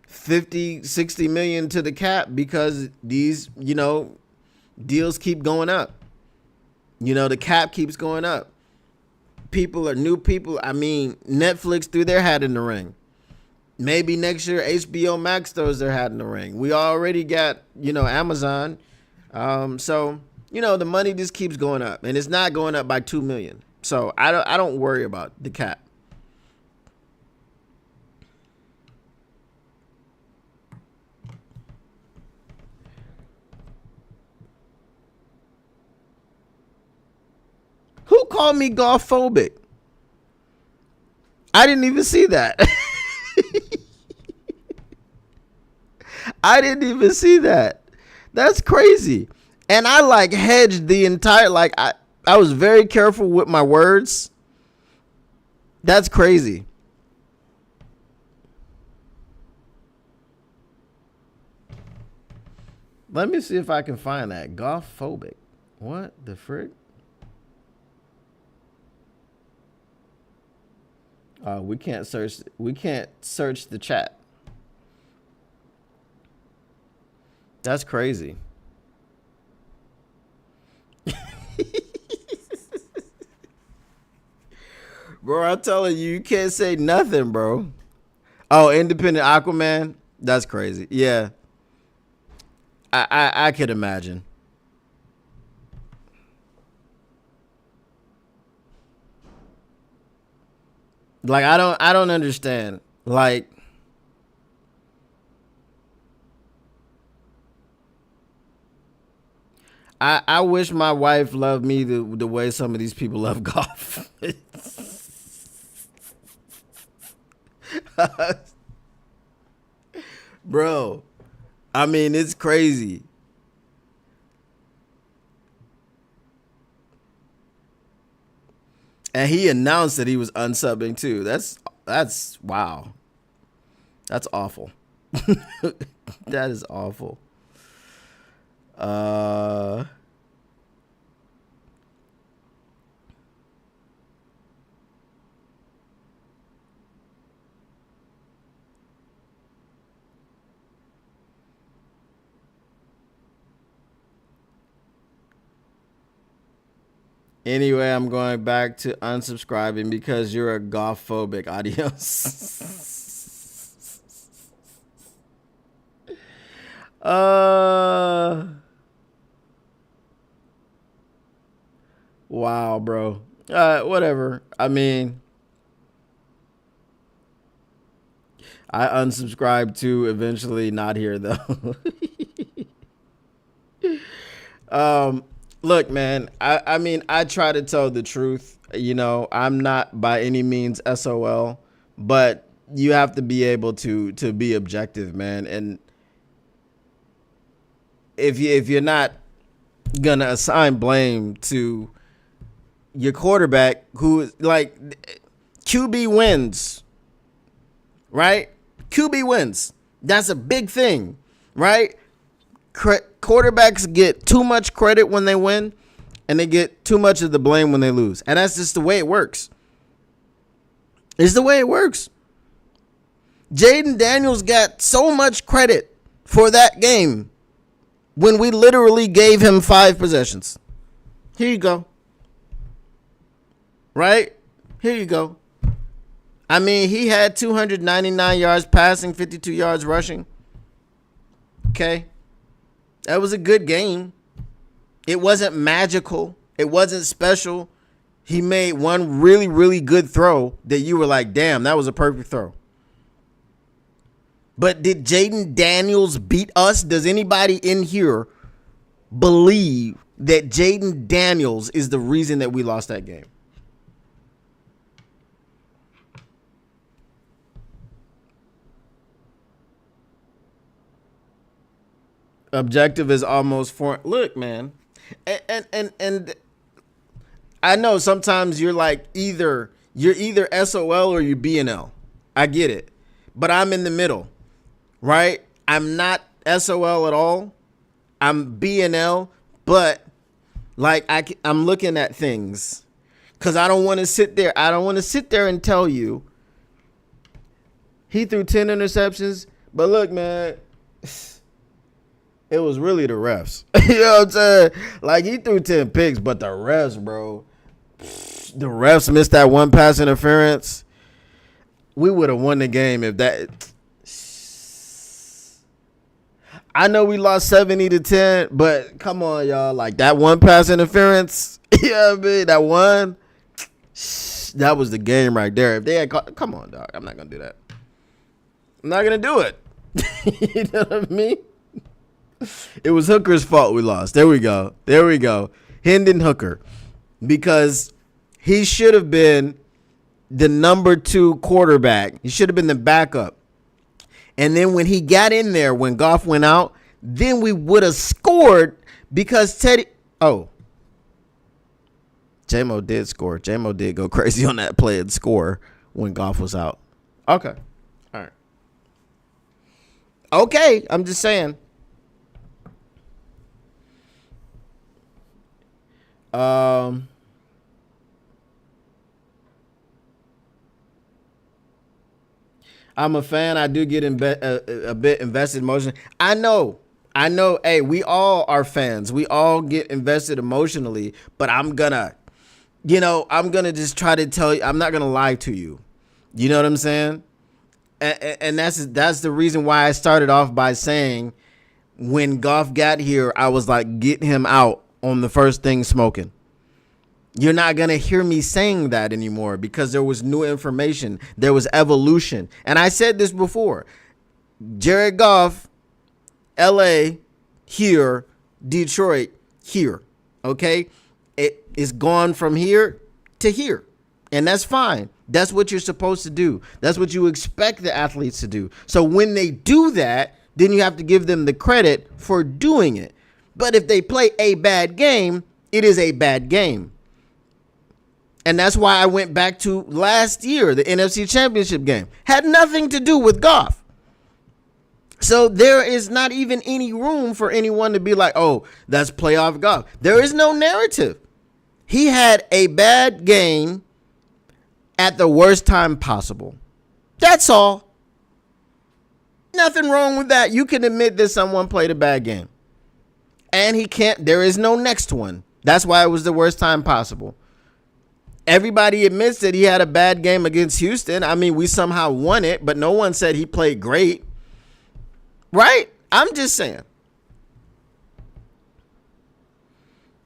50, 60 million to the cap because these, deals keep going up. The cap keeps going up. People are new people. I mean, Netflix threw their hat in the ring. Maybe next year, HBO Max throws their hat in the ring. We already got, Amazon. So, the money just keeps going up, and it's not going up by 2 million. So I don't worry about the cap. Who called me golf-phobic? I didn't even see that. I didn't even see that. That's crazy. And I hedged the entire, I was very careful with my words. That's crazy. Let me see if I can find that. Goff phobic. What the frick? We can't search. We can't search the chat. That's crazy. Bro, I'm telling you, you can't say nothing, bro. Oh, independent Aquaman? That's crazy. Yeah. I could imagine. Like I don't understand. Like I wish my wife loved me the way some of these people love Goff. Bro, I mean, it's crazy. And he announced that he was unsubbing too. That's wow. That's awful. That is awful. Anyway, I'm going back to unsubscribing because you're a Goff phobic. Adios. Wow, bro. Whatever. I mean, I unsubscribed to eventually not here though. Look, man, I mean, I try to tell the truth. You know, I'm not by any means SOL, but you have to be able to be objective, man. And if you're not gonna assign blame to your quarterback, who like QB wins, right? QB wins. That's a big thing, right? Quarterbacks get too much credit when they win, and they get too much of the blame when they lose. And that's just the way it works. It's the way it works. Jaden Daniels got so much credit for that game when we literally gave him 5 possessions. Here you go. Right? Here you go. I mean, he had 299 yards passing, 52 yards rushing. Okay. That was a good game. It wasn't magical. It wasn't special. He made one really, really good throw that you were like, damn, that was a perfect throw. But did Jaden Daniels beat us? Does anybody in here believe that Jaden Daniels is the reason that we lost that game? Objective is almost for look, man. And I know sometimes you're like you're either SOL or you're BNL. I get it. But I'm in the middle. Right? I'm not SOL at all. I'm BNL, but like I'm looking at things cuz I don't want to sit there. I don't want to sit there and tell you he threw 10 interceptions, but look, man, it was really the refs. You know what I'm saying? Like, he threw 10 picks, but the refs, bro, the refs missed that one pass interference. We would have won the game if that. I know we lost 70-10, but come on, y'all. Like, that one pass interference, you know what I mean? That one, that was the game right there. If they had caught, come on, dog. I'm not going to do that. I'm not going to do it. You know what I mean? It was Hooker's fault we lost. There we go. Hendon Hooker. Because he should have been the number 2 quarterback. He should have been the backup. And then when he got in there, when Goff went out, then we would have scored because J-Mo did score. J-Mo did go crazy on that play and score when Goff was out. Okay. All right. Okay. I'm just saying. Um, I'm a fan. I do get a bit invested emotionally. I know. I know. Hey, we all are fans. We all get invested emotionally. But I'm gonna just try to tell you. I'm not gonna lie to you. You know what I'm saying? And that's the reason why I started off by saying when Goff got here, I was like, get him out on the first thing smoking. You're not going to hear me saying that anymore because there was new information. There was evolution. And I said this before. Jared Goff, LA, here, Detroit, here. Okay? It is gone from here to here. And that's fine. That's what you're supposed to do. That's what you expect the athletes to do. So when they do that, then you have to give them the credit for doing it. But if they play a bad game, it is a bad game. And that's why I went back to last year, the NFC Championship game. Had nothing to do with Goff. So there is not even any room for anyone to be like, oh, that's playoff Goff. There is no narrative. He had a bad game at the worst time possible. That's all. Nothing wrong with that. You can admit that someone played a bad game. And there is no next one. That's why it was the worst time possible. Everybody admits that he had a bad game against Houston. I mean, we somehow won it, but no one said he played great. Right? I'm just saying.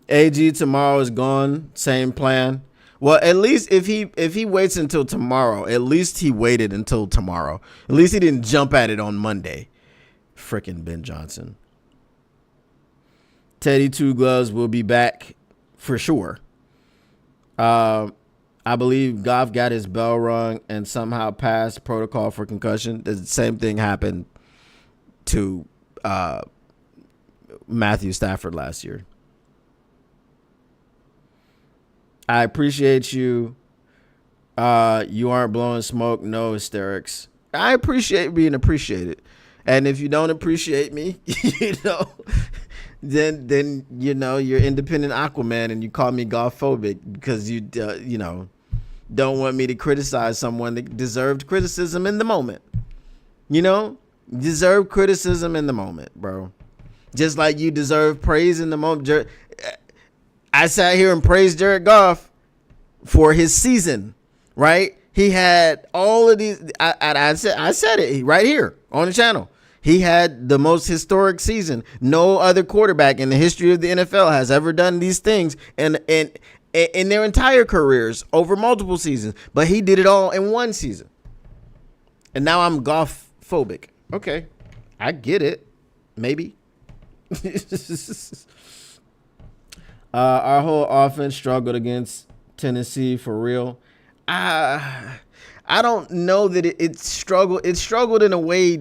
AG tomorrow is gone. Same plan. Well, at least if he waits until tomorrow, at least he waited until tomorrow. At least he didn't jump at it on Monday. Frickin' Ben Johnson. Teddy Two Gloves will be back for sure. I believe Goff got his bell rung and somehow passed protocol for concussion. The same thing happened to Matthew Stafford last year. I appreciate you. You aren't blowing smoke. No hysterics. I appreciate being appreciated. And if you don't appreciate me, then you're independent Aquaman and you call me golf-phobic because you don't want me to criticize someone that deserved criticism in the moment. Deserve criticism in the moment, bro. Just like you deserve praise in the moment. I sat here and praised Jared Goff for his season, right? He had all of these. I said it right here on the channel. He had the most historic season. No other quarterback in the history of the NFL has ever done these things in their entire careers over multiple seasons. But he did it all in one season. And now I'm Goff phobic. Okay, I get it. Maybe. Our whole offense struggled against Tennessee for real. I don't know that it struggled. It struggled in a way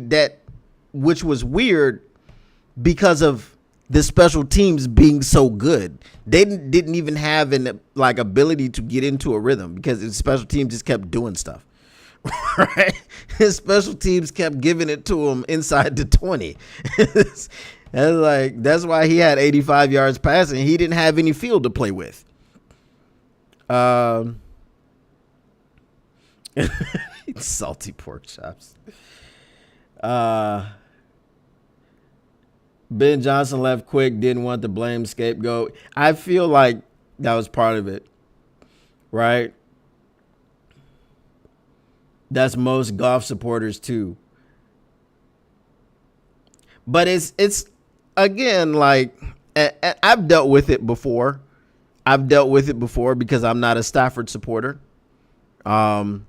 which was weird because of the special teams being so good. They didn't even have an ability to get into a rhythm because the special team just kept doing stuff. Right? His special teams kept giving it to him inside the 20. That's why he had 85 yards passing. He didn't have any field to play with. Salty pork chops. Ben Johnson left quick, didn't want the blame scapegoat. I feel like that was part of it, right? That's most Goff supporters too. But it's again, I've dealt with it before. I've dealt with it before because I'm not a Stafford supporter. And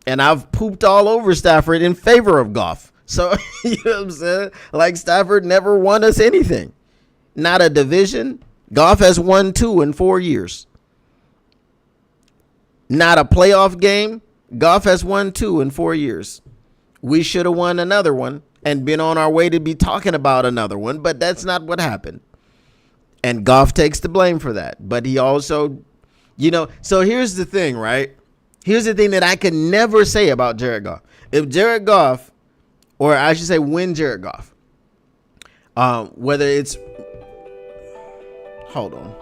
I've pooped all over Stafford in favor of Goff. So, you know what I'm saying? Stafford never won us anything. Not a division. Goff has won 2 in 4 years. Not a playoff game. Goff has won 2 in 4 years. We should have won another one and been on our way to be talking about another one, but that's not what happened. And Goff takes the blame for that. But he also, so here's the thing, right? Here's the thing that I can never say about Jared Goff. If Jared Goff, or I should say when Jared Goff, whether it's, hold on.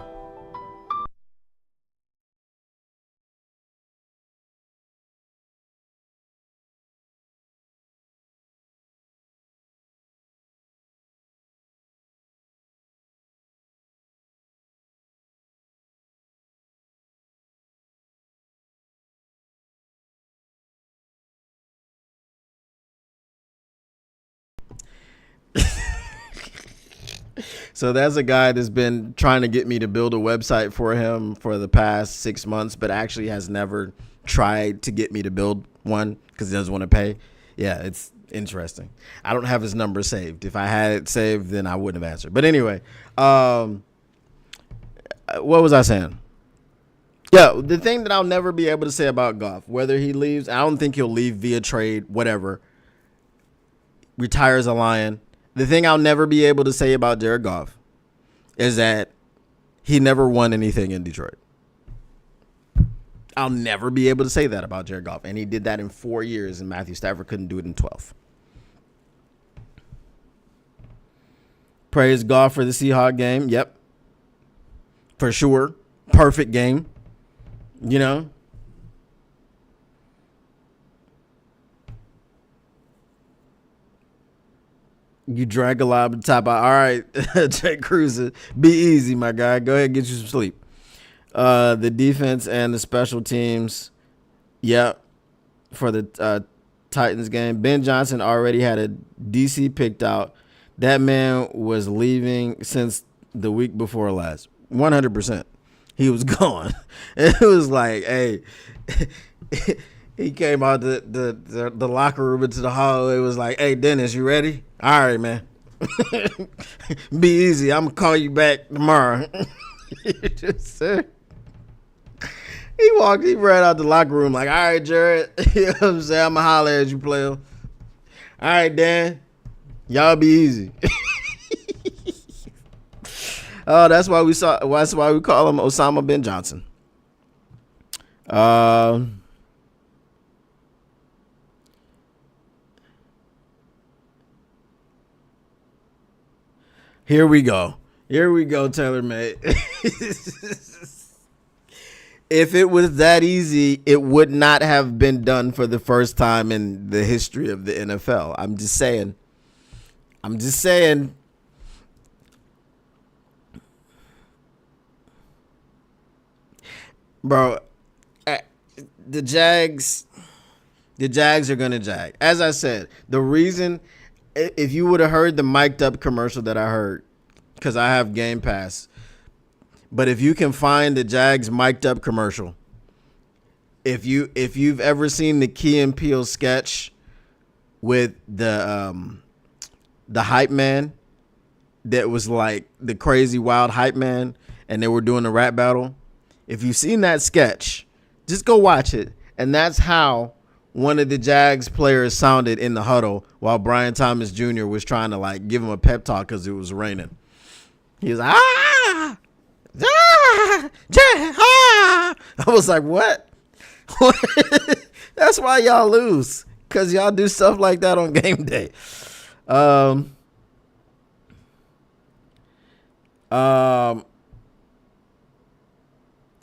So that's a guy that's been trying to get me to build a website for him for the past 6 months, but actually has never tried to get me to build one because he doesn't want to pay. Yeah, it's interesting. I don't have his number saved. If I had it saved, then I wouldn't have answered. But anyway, what was I saying? Yeah, the thing that I'll never be able to say about Goff, whether he leaves, I don't think he'll leave via trade, whatever, retires a Lion. The thing I'll never be able to say about Jared Goff is that he never won anything in Detroit. I'll never be able to say that about Jared Goff. And he did that in 4 years, and Matthew Stafford couldn't do it in 12. Praise Goff for the Seahawks game. Yep. For sure. Perfect game. You know? You drank a lot of the top out. All right, Jake Cruiser. Be easy, my guy. Go ahead and get you some sleep. The defense and the special teams. Yep. For the Titans game. Ben Johnson already had a DC picked out. That man was leaving since the week before last. 100%. He was gone. It was like, hey, he came out the locker room into the hall. It was like, hey, Dennis, you ready? All right, man. Be easy. I'm going to call you back tomorrow. He ran out the locker room like, all right, Jared. You know what I'm saying? I'm going to holler at you, player. All right, Dan. Y'all be easy. Oh, that's why we call him Osama bin Johnson. Here we go, Taylor May. If it was that easy, it would not have been done for the first time in the history of the NFL. I'm just saying. Bro, the Jags are going to jag. As I said, the reason, if you would have heard the mic'd up commercial that I heard, because I have Game Pass, but if you can find the Jags mic'd up commercial, if you've ever seen the Key and Peele sketch with the hype man that was like the crazy wild hype man and they were doing the rap battle, if you've seen that sketch, just go watch it. And that's how one of the Jags players sounded in the huddle while Brian Thomas Jr. was trying to like give him a pep talk because it was raining. He was like, ah, I was like, what? That's why y'all lose, because y'all do stuff like that on game day.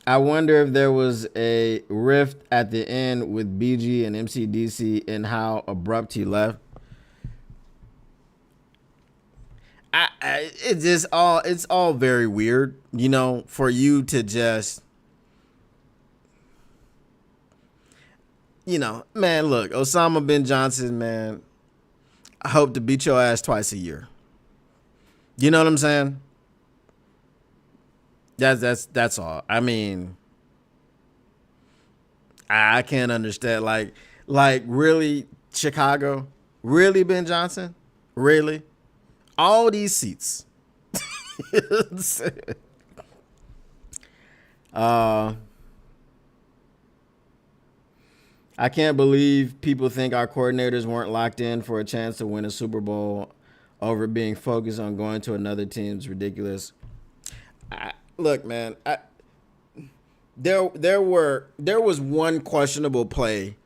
I wonder if there was a rift at the end with BG and MCDC and how abrupt he left. It's all very weird, you know, for you to just, you know, man, look, Osama bin Johnson, man, I hope to beat your ass twice a year. You know what I'm saying? That's all. I mean, I can't understand. Like really, Chicago? Really, Ben Johnson? Really? All these seats. I can't believe people think our coordinators weren't locked in for a chance to win a Super Bowl over being focused on going to another team's ridiculous. Look, man, there was one questionable play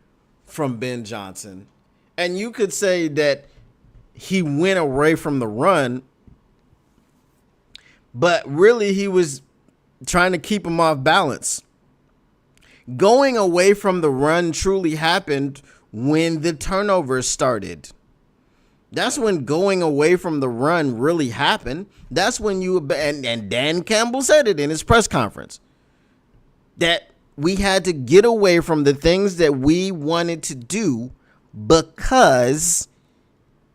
from Ben Johnson, and you could say that he went away from the run, but really he was trying to keep him off balance. Going away from the run truly happened when the turnovers started. That's when going away from the run really happened. That's when and Dan Campbell said it in his press conference, that we had to get away from the things that we wanted to do because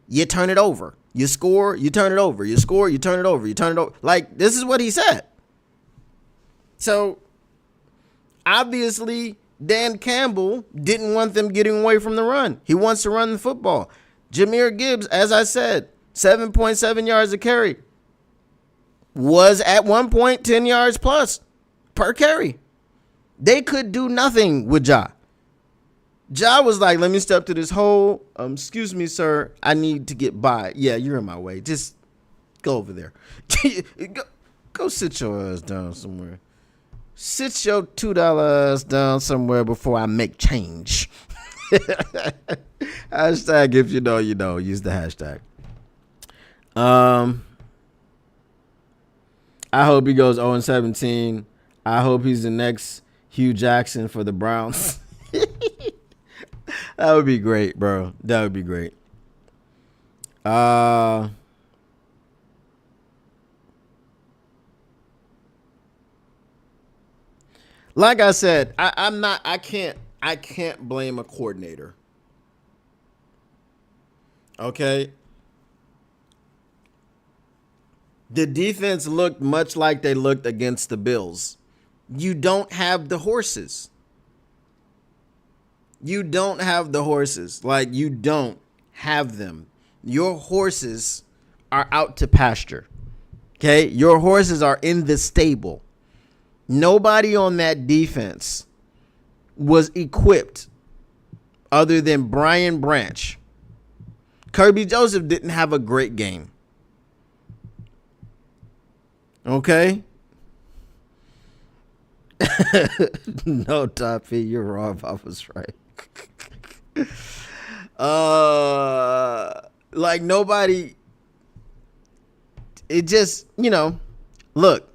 you turn it over. You score, you turn it over. You score, you turn it over. You turn it over. Like, this is what he said. So, obviously, Dan Campbell didn't want them getting away from the run. He wants to run the football. Jahmyr Gibbs, as I said, 7.7 yards a carry. Was at one point 10 yards plus per carry. They could do nothing with Ja. Ja was like, let me step to this hole. Excuse me, sir. I need to get by. Yeah, you're in my way. Just go over there. go sit your ass down somewhere. Sit your $2 ass down somewhere before I make change. Hashtag if you know, you know. Use the hashtag. I hope he goes 0-17. I hope he's the next Hugh Jackson for the Browns. That would be great, bro. That would be great. Like I said, I can't blame a coordinator. Okay. The defense looked much like they looked against the Bills. You don't have the horses. You don't have the horses. Like, you don't have them. Your horses are out to pasture. Okay? Your horses are in the stable. Nobody on that defense was equipped other than Brian Branch. Kirby Joseph didn't have a great game. Okay? No, Toppy, you're wrong. I was right. Like, nobody, it just, you know, look.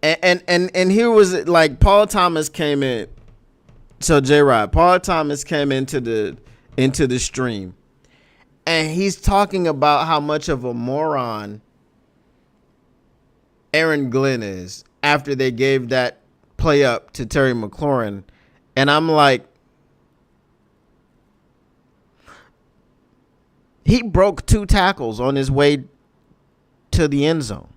And here was it, like, Paul Thomas came in. So J-Rod, Paul Thomas came into the stream, and he's talking about how much of a moron Aaron Glenn is after they gave that play up to Terry McLaurin. And I'm like, he broke 2 tackles on his way to the end zone.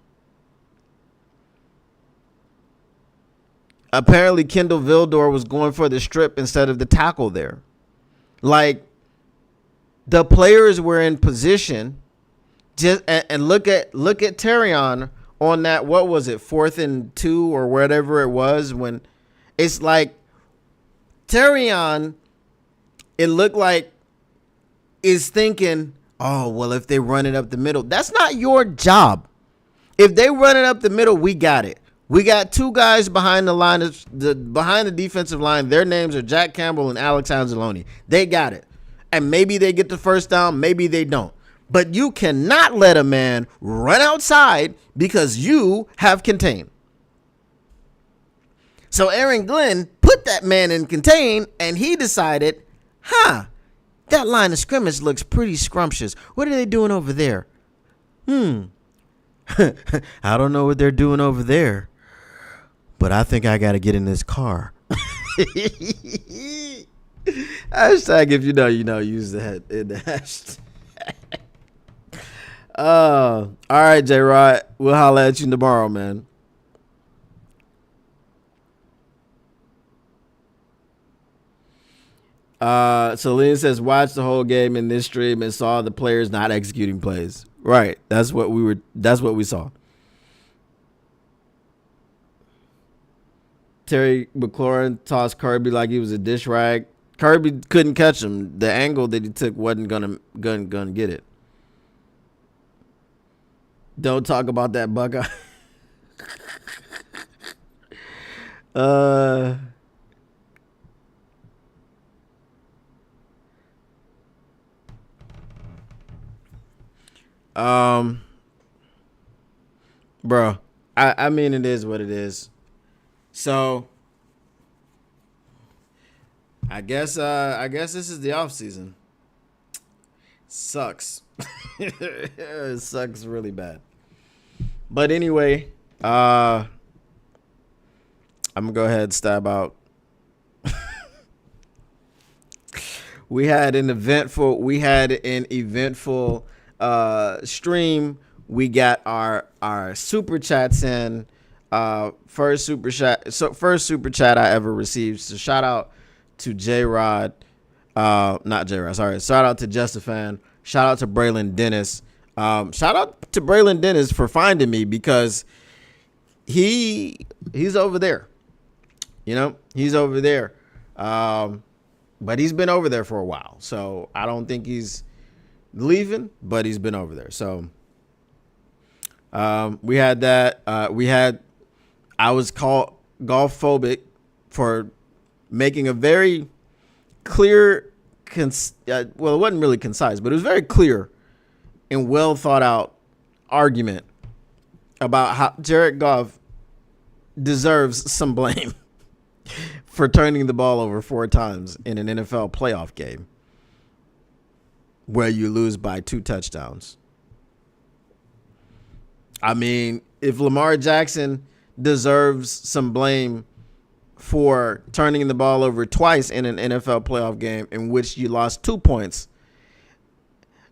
Apparently, Kendall Vildor was going for the strip instead of the tackle there. Like, the players were in position. Just and look at Terrion on that. What was it, 4th and 2 or whatever it was? When it's like Terrion, it looked like is thinking, oh well, if they run it up the middle, that's not your job. If they run it up the middle, we got it. We got 2 guys behind the line, behind the defensive line. Their names are Jack Campbell and Alex Anzalone. They got it. And maybe they get the first down, maybe they don't. But you cannot let a man run outside because you have contained. So Aaron Glenn put that man in contain, and he decided, that line of scrimmage looks pretty scrumptious. What are they doing over there? I don't know what they're doing over there, but I think I got to get in this car. Hashtag if you know, you know, use the hashtag. All right, J-Rod. We'll holler at you tomorrow, man. Celine says, watch the whole game in this stream and saw the players not executing plays. Right. That's what we saw. Terry McLaurin tossed Kirby like he was a dish rag. Kirby couldn't catch him. The angle that he took wasn't gonna get it. Don't talk about that Buckeye. Bro, I mean, it is what it is. So I guess this is the off season. Sucks. It sucks really bad. But anyway, I'm gonna go ahead and stab out. We had an eventful stream. We got our super chats in. First super chat I ever received. So shout out to J-Rod. Not J-Rod, sorry. Shout out to Justifan. Shout out to Braylon Dennis. Shout out to Braylon Dennis for finding me, because he's over there. You know, he's over there. But he's been over there for a while. So I don't think he's leaving, but he's been over there. So we had that. I was called golf phobic for making a very clear, well, it wasn't really concise, but it was very clear and well thought out argument about how Jared Goff deserves some blame for turning the ball over 4 times in an NFL playoff game where you lose by 2 touchdowns. I mean, if Lamar Jackson deserves some blame for turning the ball over twice in an NFL playoff game in which you lost 2 points,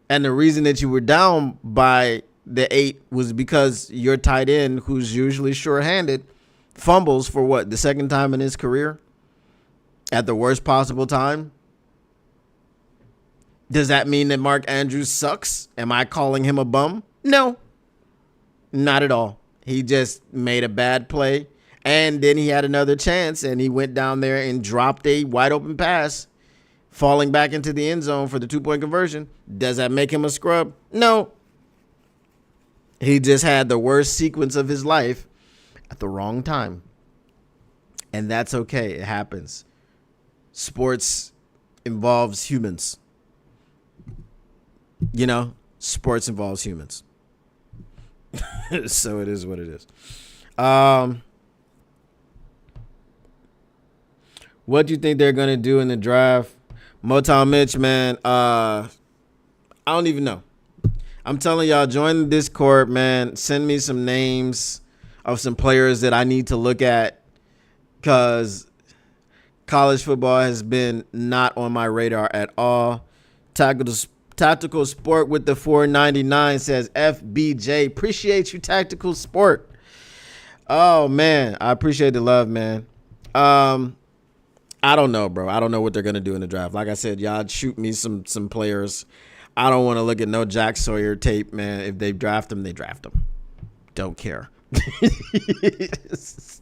and the reason that you were down by the 8 was because your tight end, who's usually sure-handed, fumbles for the second time in his career at the worst possible time. Does that mean that Mark Andrews sucks? Am I calling him a bum? No, not at all. He just made a bad play, and then he had another chance, and he went down there and dropped a wide open pass, falling back into the end zone for the 2-point conversion. Does that make him a scrub? No. He just had the worst sequence of his life at the wrong time. And that's okay. It happens. Sports involves humans. You know, sports involves humans. So it is what it is. What do you think they're going to do in the draft? Motown Mitch, man, I don't even know. I'm telling y'all, join the Discord, man. Send me some names of some players that I need to look at, because college football has been not on my radar at all. Tactical Sport with the $4.99 says FBJ. Appreciate you, Tactical Sport. Oh, man. I appreciate the love, man. I don't know, bro. I don't know what they're going to do in the draft. Like I said, y'all shoot me some players. I don't want to look at no Jack Sawyer tape, man. If they draft them, they draft them. Don't care. He's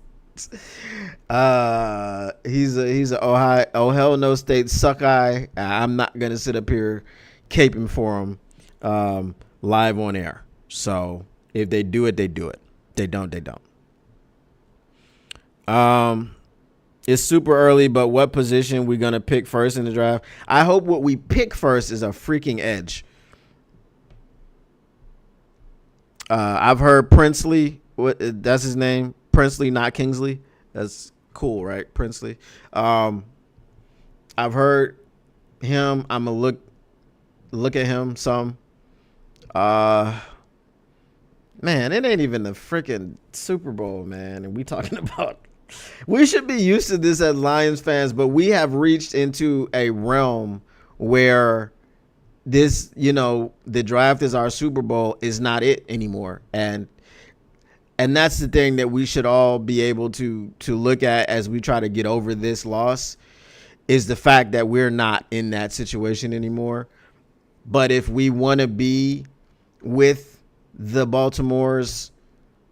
a Ohio State Suckeye. I'm not going to sit up here caping for him live on air. So if they do it, they do it. They don't, they don't. It's super early, but what position we going to pick first in the draft? I hope what we pick first is a freaking edge. I've heard Princely, that's his name, Princely, not Kingsley. That's cool, right? Princely. I've heard him. I'm going to look at him some. Man, it ain't even the freaking Super Bowl, man. And we talking about, we should be used to this as Lions fans, but we have reached into a realm where this, you know, the draft is our Super Bowl is not it anymore. And that's the thing that we should all be able to look at as we try to get over this loss, is the fact that we're not in that situation anymore. But if we want to be with the Baltimores,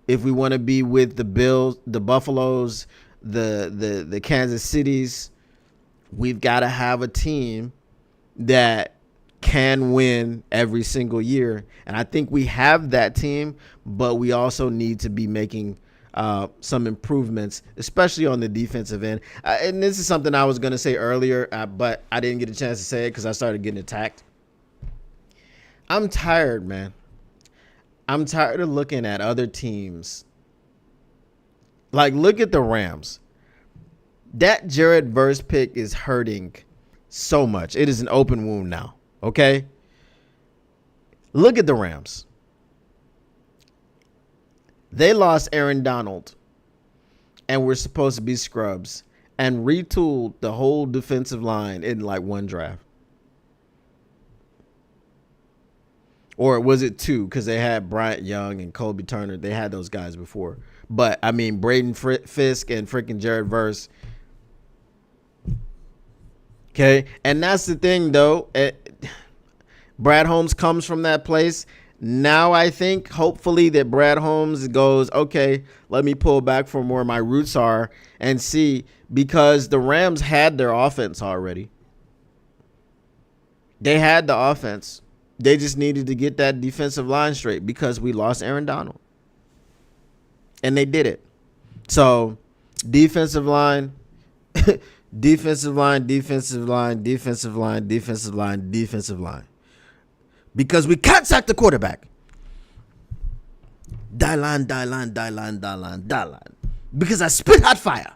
if we want to be with the Bills, the Buffaloes, the Kansas Cities, we've got to have a team that can win every single year. And I think we have that team, but we also need to be making some improvements, especially on the defensive end. And this is something I was going to say earlier, but I didn't get a chance to say it because I started getting attacked. I'm tired, man. I'm tired of looking at other teams. Like, look at the Rams. That Jared Verse pick is hurting so much. It is an open wound now, okay? Look at the Rams. They lost Aaron Donald and were supposed to be scrubs and retooled the whole defensive line in like one draft. Or was it 2? Because they had Bryant Young and Kobe Turner. They had those guys before. But, I mean, Braden Fisk and freaking Jared Verse. Okay? And that's the thing, though. Brad Holmes comes from that place. Now I think, hopefully, that Brad Holmes goes, okay, let me pull back from where my roots are and see. Because the Rams had their offense already. They had the offense. They just needed to get that defensive line straight because we lost Aaron Donald. And they did it. So, defensive line, defensive line, defensive line, defensive line, defensive line, defensive line. Because we can't sack the quarterback. Die line, die line, die line, die line, die line. Because I spit hot fire.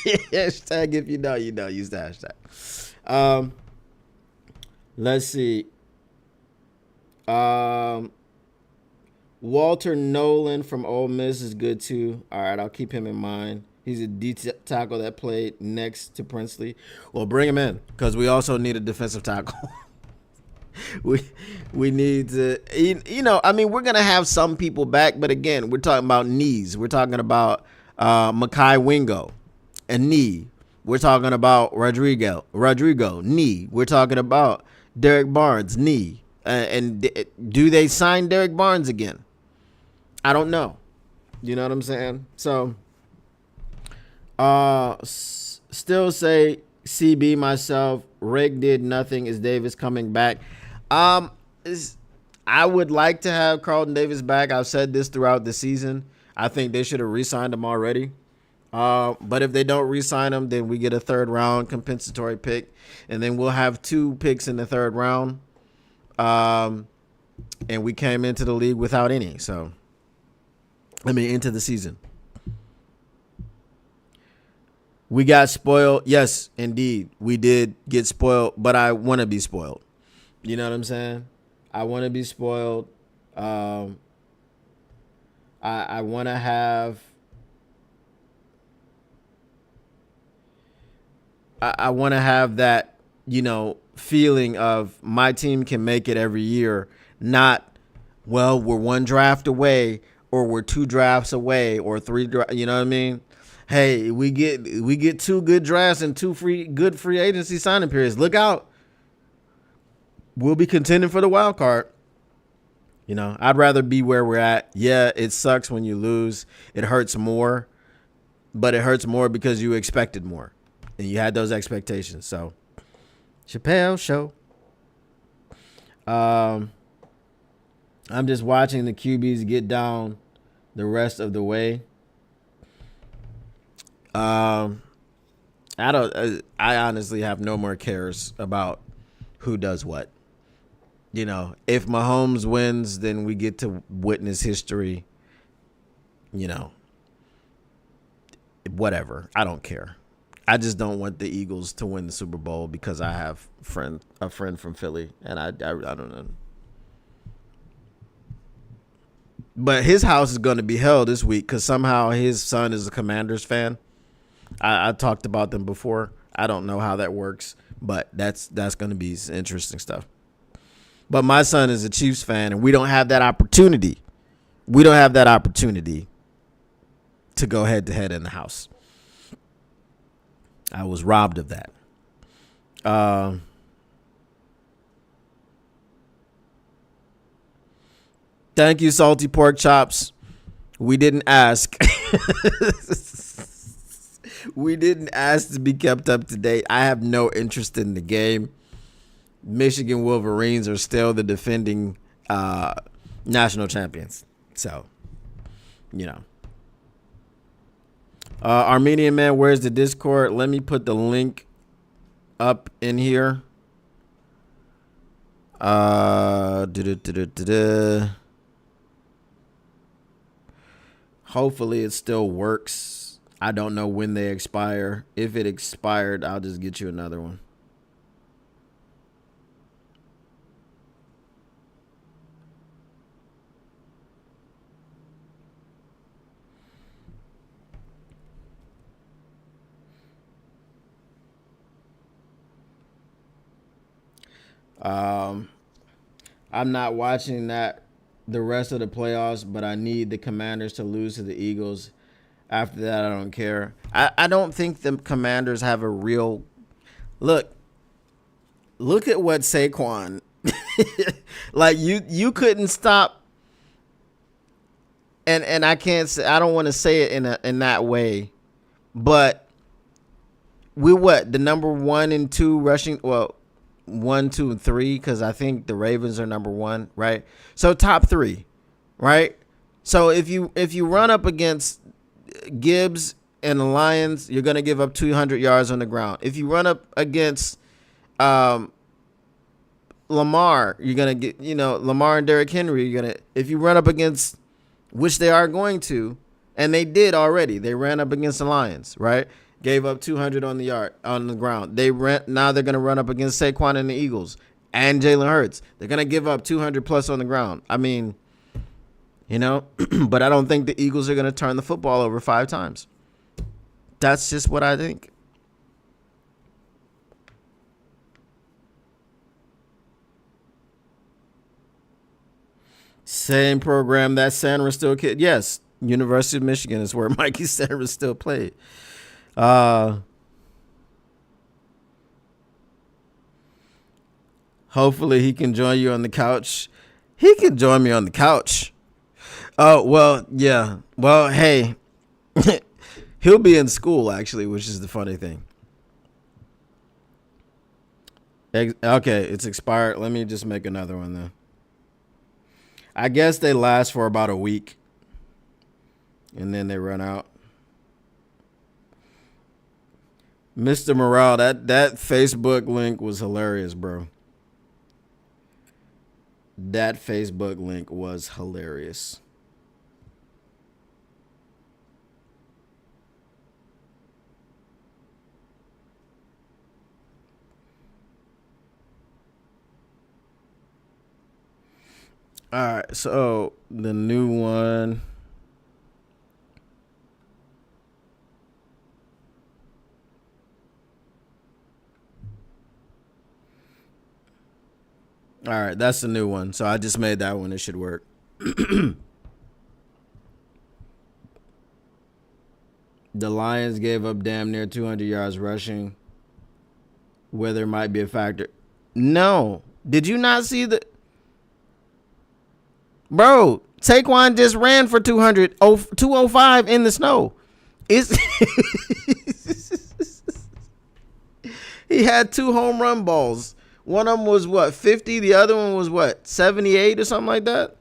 Hashtag if you know, you know. Use the hashtag. Let's see. Walter Nolan from Ole Miss is good too. All right, I'll keep him in mind. He's a D tackle that played next to Princely. Well, bring him in because we also need a defensive tackle. we need to, you know, I mean, we're going to have some people back, but again, we're talking about knees. We're talking about Mekhi Wingo, a knee. We're talking about Rodrigo, knee. We're talking about Derek Barnes, knee. And do they sign Derek Barnes again? I don't know. You know what I'm saying? So, still say CB myself. Rick did nothing. Is Davis coming back? I would like to have Carlton Davis back. I've said this throughout the season. I think they should have re-signed him already. But if they don't re-sign him, then we get a 3rd round compensatory pick, and then we'll have 2 picks in the 3rd round. And we came into the league without any. So, I mean, into the season. We got spoiled. Yes, indeed. We did get spoiled, but I want to be spoiled. You know what I'm saying? I want to be spoiled. I want to have. I want to have that, you know, feeling of my team can make it every year. Not, well, we're 1 draft away, or we're 2 drafts away, or 3. You know what I mean? Hey, we get 2 good drafts and 2 good free agency signing periods. Look out. We'll be contending for the wild card. You know, I'd rather be where we're at. Yeah, it sucks when you lose. It hurts more, but it hurts more because you expected more and you had those expectations. So, Chappelle Show. I'm just watching the QBs get down the rest of the way. I honestly have no more cares about who does what. You know, if Mahomes wins, then we get to witness history. You know, whatever. I don't care. I just don't want the Eagles to win the Super Bowl because I have a friend from Philly, and I don't know. But his house is going to be held this week because somehow his son is a Commanders fan. I talked about them before. I don't know how that works, but that's going to be interesting stuff. But my son is a Chiefs fan, and we don't have that opportunity. We don't have that opportunity to go head-to-head in the house. I was robbed of that. Thank you, Salty Pork Chops. We didn't ask. We didn't ask to be kept up to date. I have no interest in the game. Michigan Wolverines are still the defending national champions. So, you know. Armenian Man, where's the Discord? Let me put the link up in here. Hopefully it still works. I don't know when they expire. If it expired, I'll just get you another one. I'm not watching that the rest of the playoffs, but I need the Commanders to lose to the Eagles. After that, I don't care. I don't think the Commanders have a real look. Look at what Saquon like you couldn't stop, and I can't say, I don't want to say it in that way, but we what the number 1 and 2 rushing, well 1, 2, and 3, because I think the Ravens are number 1, right? So top 3, right? So if you run up against Gibbs and the Lions, you're gonna give up 200 yards on the ground. If you run up against Lamar, you're gonna get, Lamar and Derrick Henry. If you run up against, which they are going to, and they did already. They ran up against the Lions, right? Gave up 200 on the ground. Now they're gonna run up against Saquon and the Eagles and Jalen Hurts. They're gonna give up 200 plus on the ground. I mean, but I don't think the Eagles are gonna turn the football over 5 times. That's just what I think. Same program that Sanders still kid. Yes, University of Michigan is where Mikey Sanders still played. Hopefully he can join you on the couch. He can join me on the couch. Oh, well, yeah. Well, hey, he'll be in school, actually, which is the funny thing. Okay, it's expired. Let me just make another one then. I guess they last for about a week, and then they run out. Mr. Morale, that Facebook link was hilarious, bro. That Facebook link was hilarious. All right, so the new one. All right, that's the new one. So I just made that one. It should work. The Lions gave up damn near 200 yards rushing. Weather might be a factor. No. Did you not see the... Bro, Saquon just ran for 205 in the snow. He had 2 home run balls. One of them was, 50? The other one was, 78 or something like that?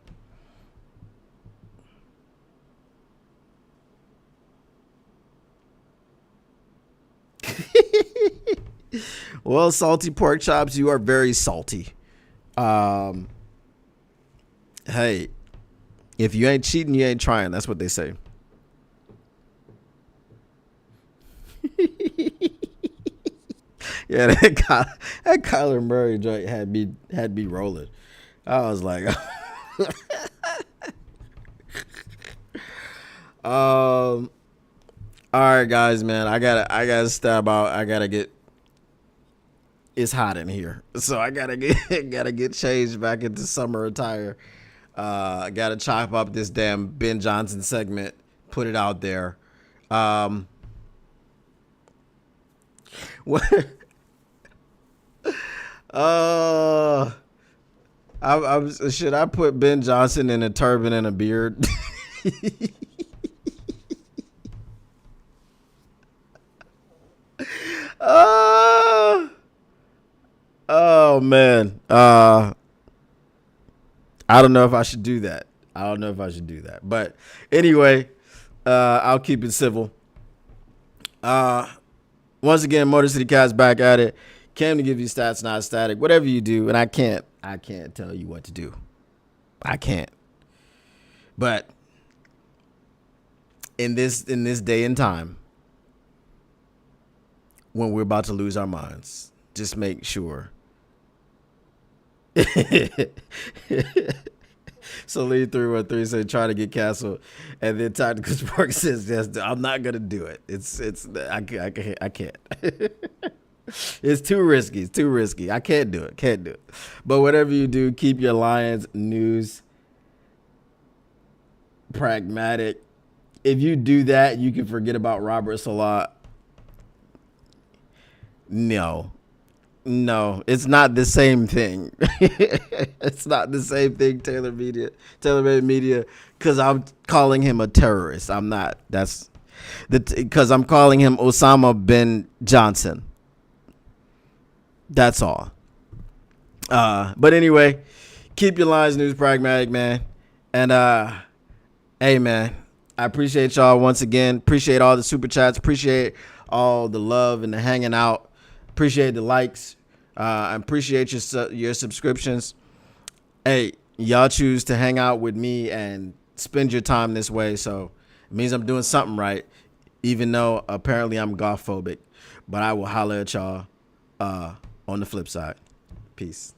Well, salty pork chops, you are very salty. Hey, if you ain't cheating, you ain't trying. That's what they say. Yeah, that Kyler Murray joint had me rolling. I was like, all right, guys, man, I gotta stab out. I gotta get. It's hot in here, so I gotta get changed back into summer attire. I gotta chop up this damn Ben Johnson segment, put it out there. What? Should I put Ben Johnson in a turban and a beard? Oh man. I don't know if I should do that. But anyway, I'll keep it civil. Once again, Motor City Cats back at it. Came to give you stats, not static. Whatever you do, and I can't tell you what to do. I can't. But in this day and time, when we're about to lose our minds, just make sure. So Lee 313 said try to get canceled, and then Tactical Sports says yes. I'm not gonna do it. I can't. It's too risky. It's too risky. I can't do it. Can't do it. But whatever you do, keep your Lions news pragmatic. If you do that, you can forget about Robert Salah. No, it's not the same thing. It's not the same thing, TaylorMade Media, because I'm calling him a terrorist. I'm not. That's because I'm calling him Osama bin Johnson. That's all. But anyway, keep your Lions news pragmatic, man. And hey, man, I appreciate y'all once again. Appreciate all the super chats. Appreciate all the love and the hanging out. Appreciate the likes. I appreciate your subscriptions. Hey, y'all choose to hang out with me and spend your time this way, so it means I'm doing something right, even though apparently I'm Goff phobic. But I will holler at y'all on the flip side. Peace.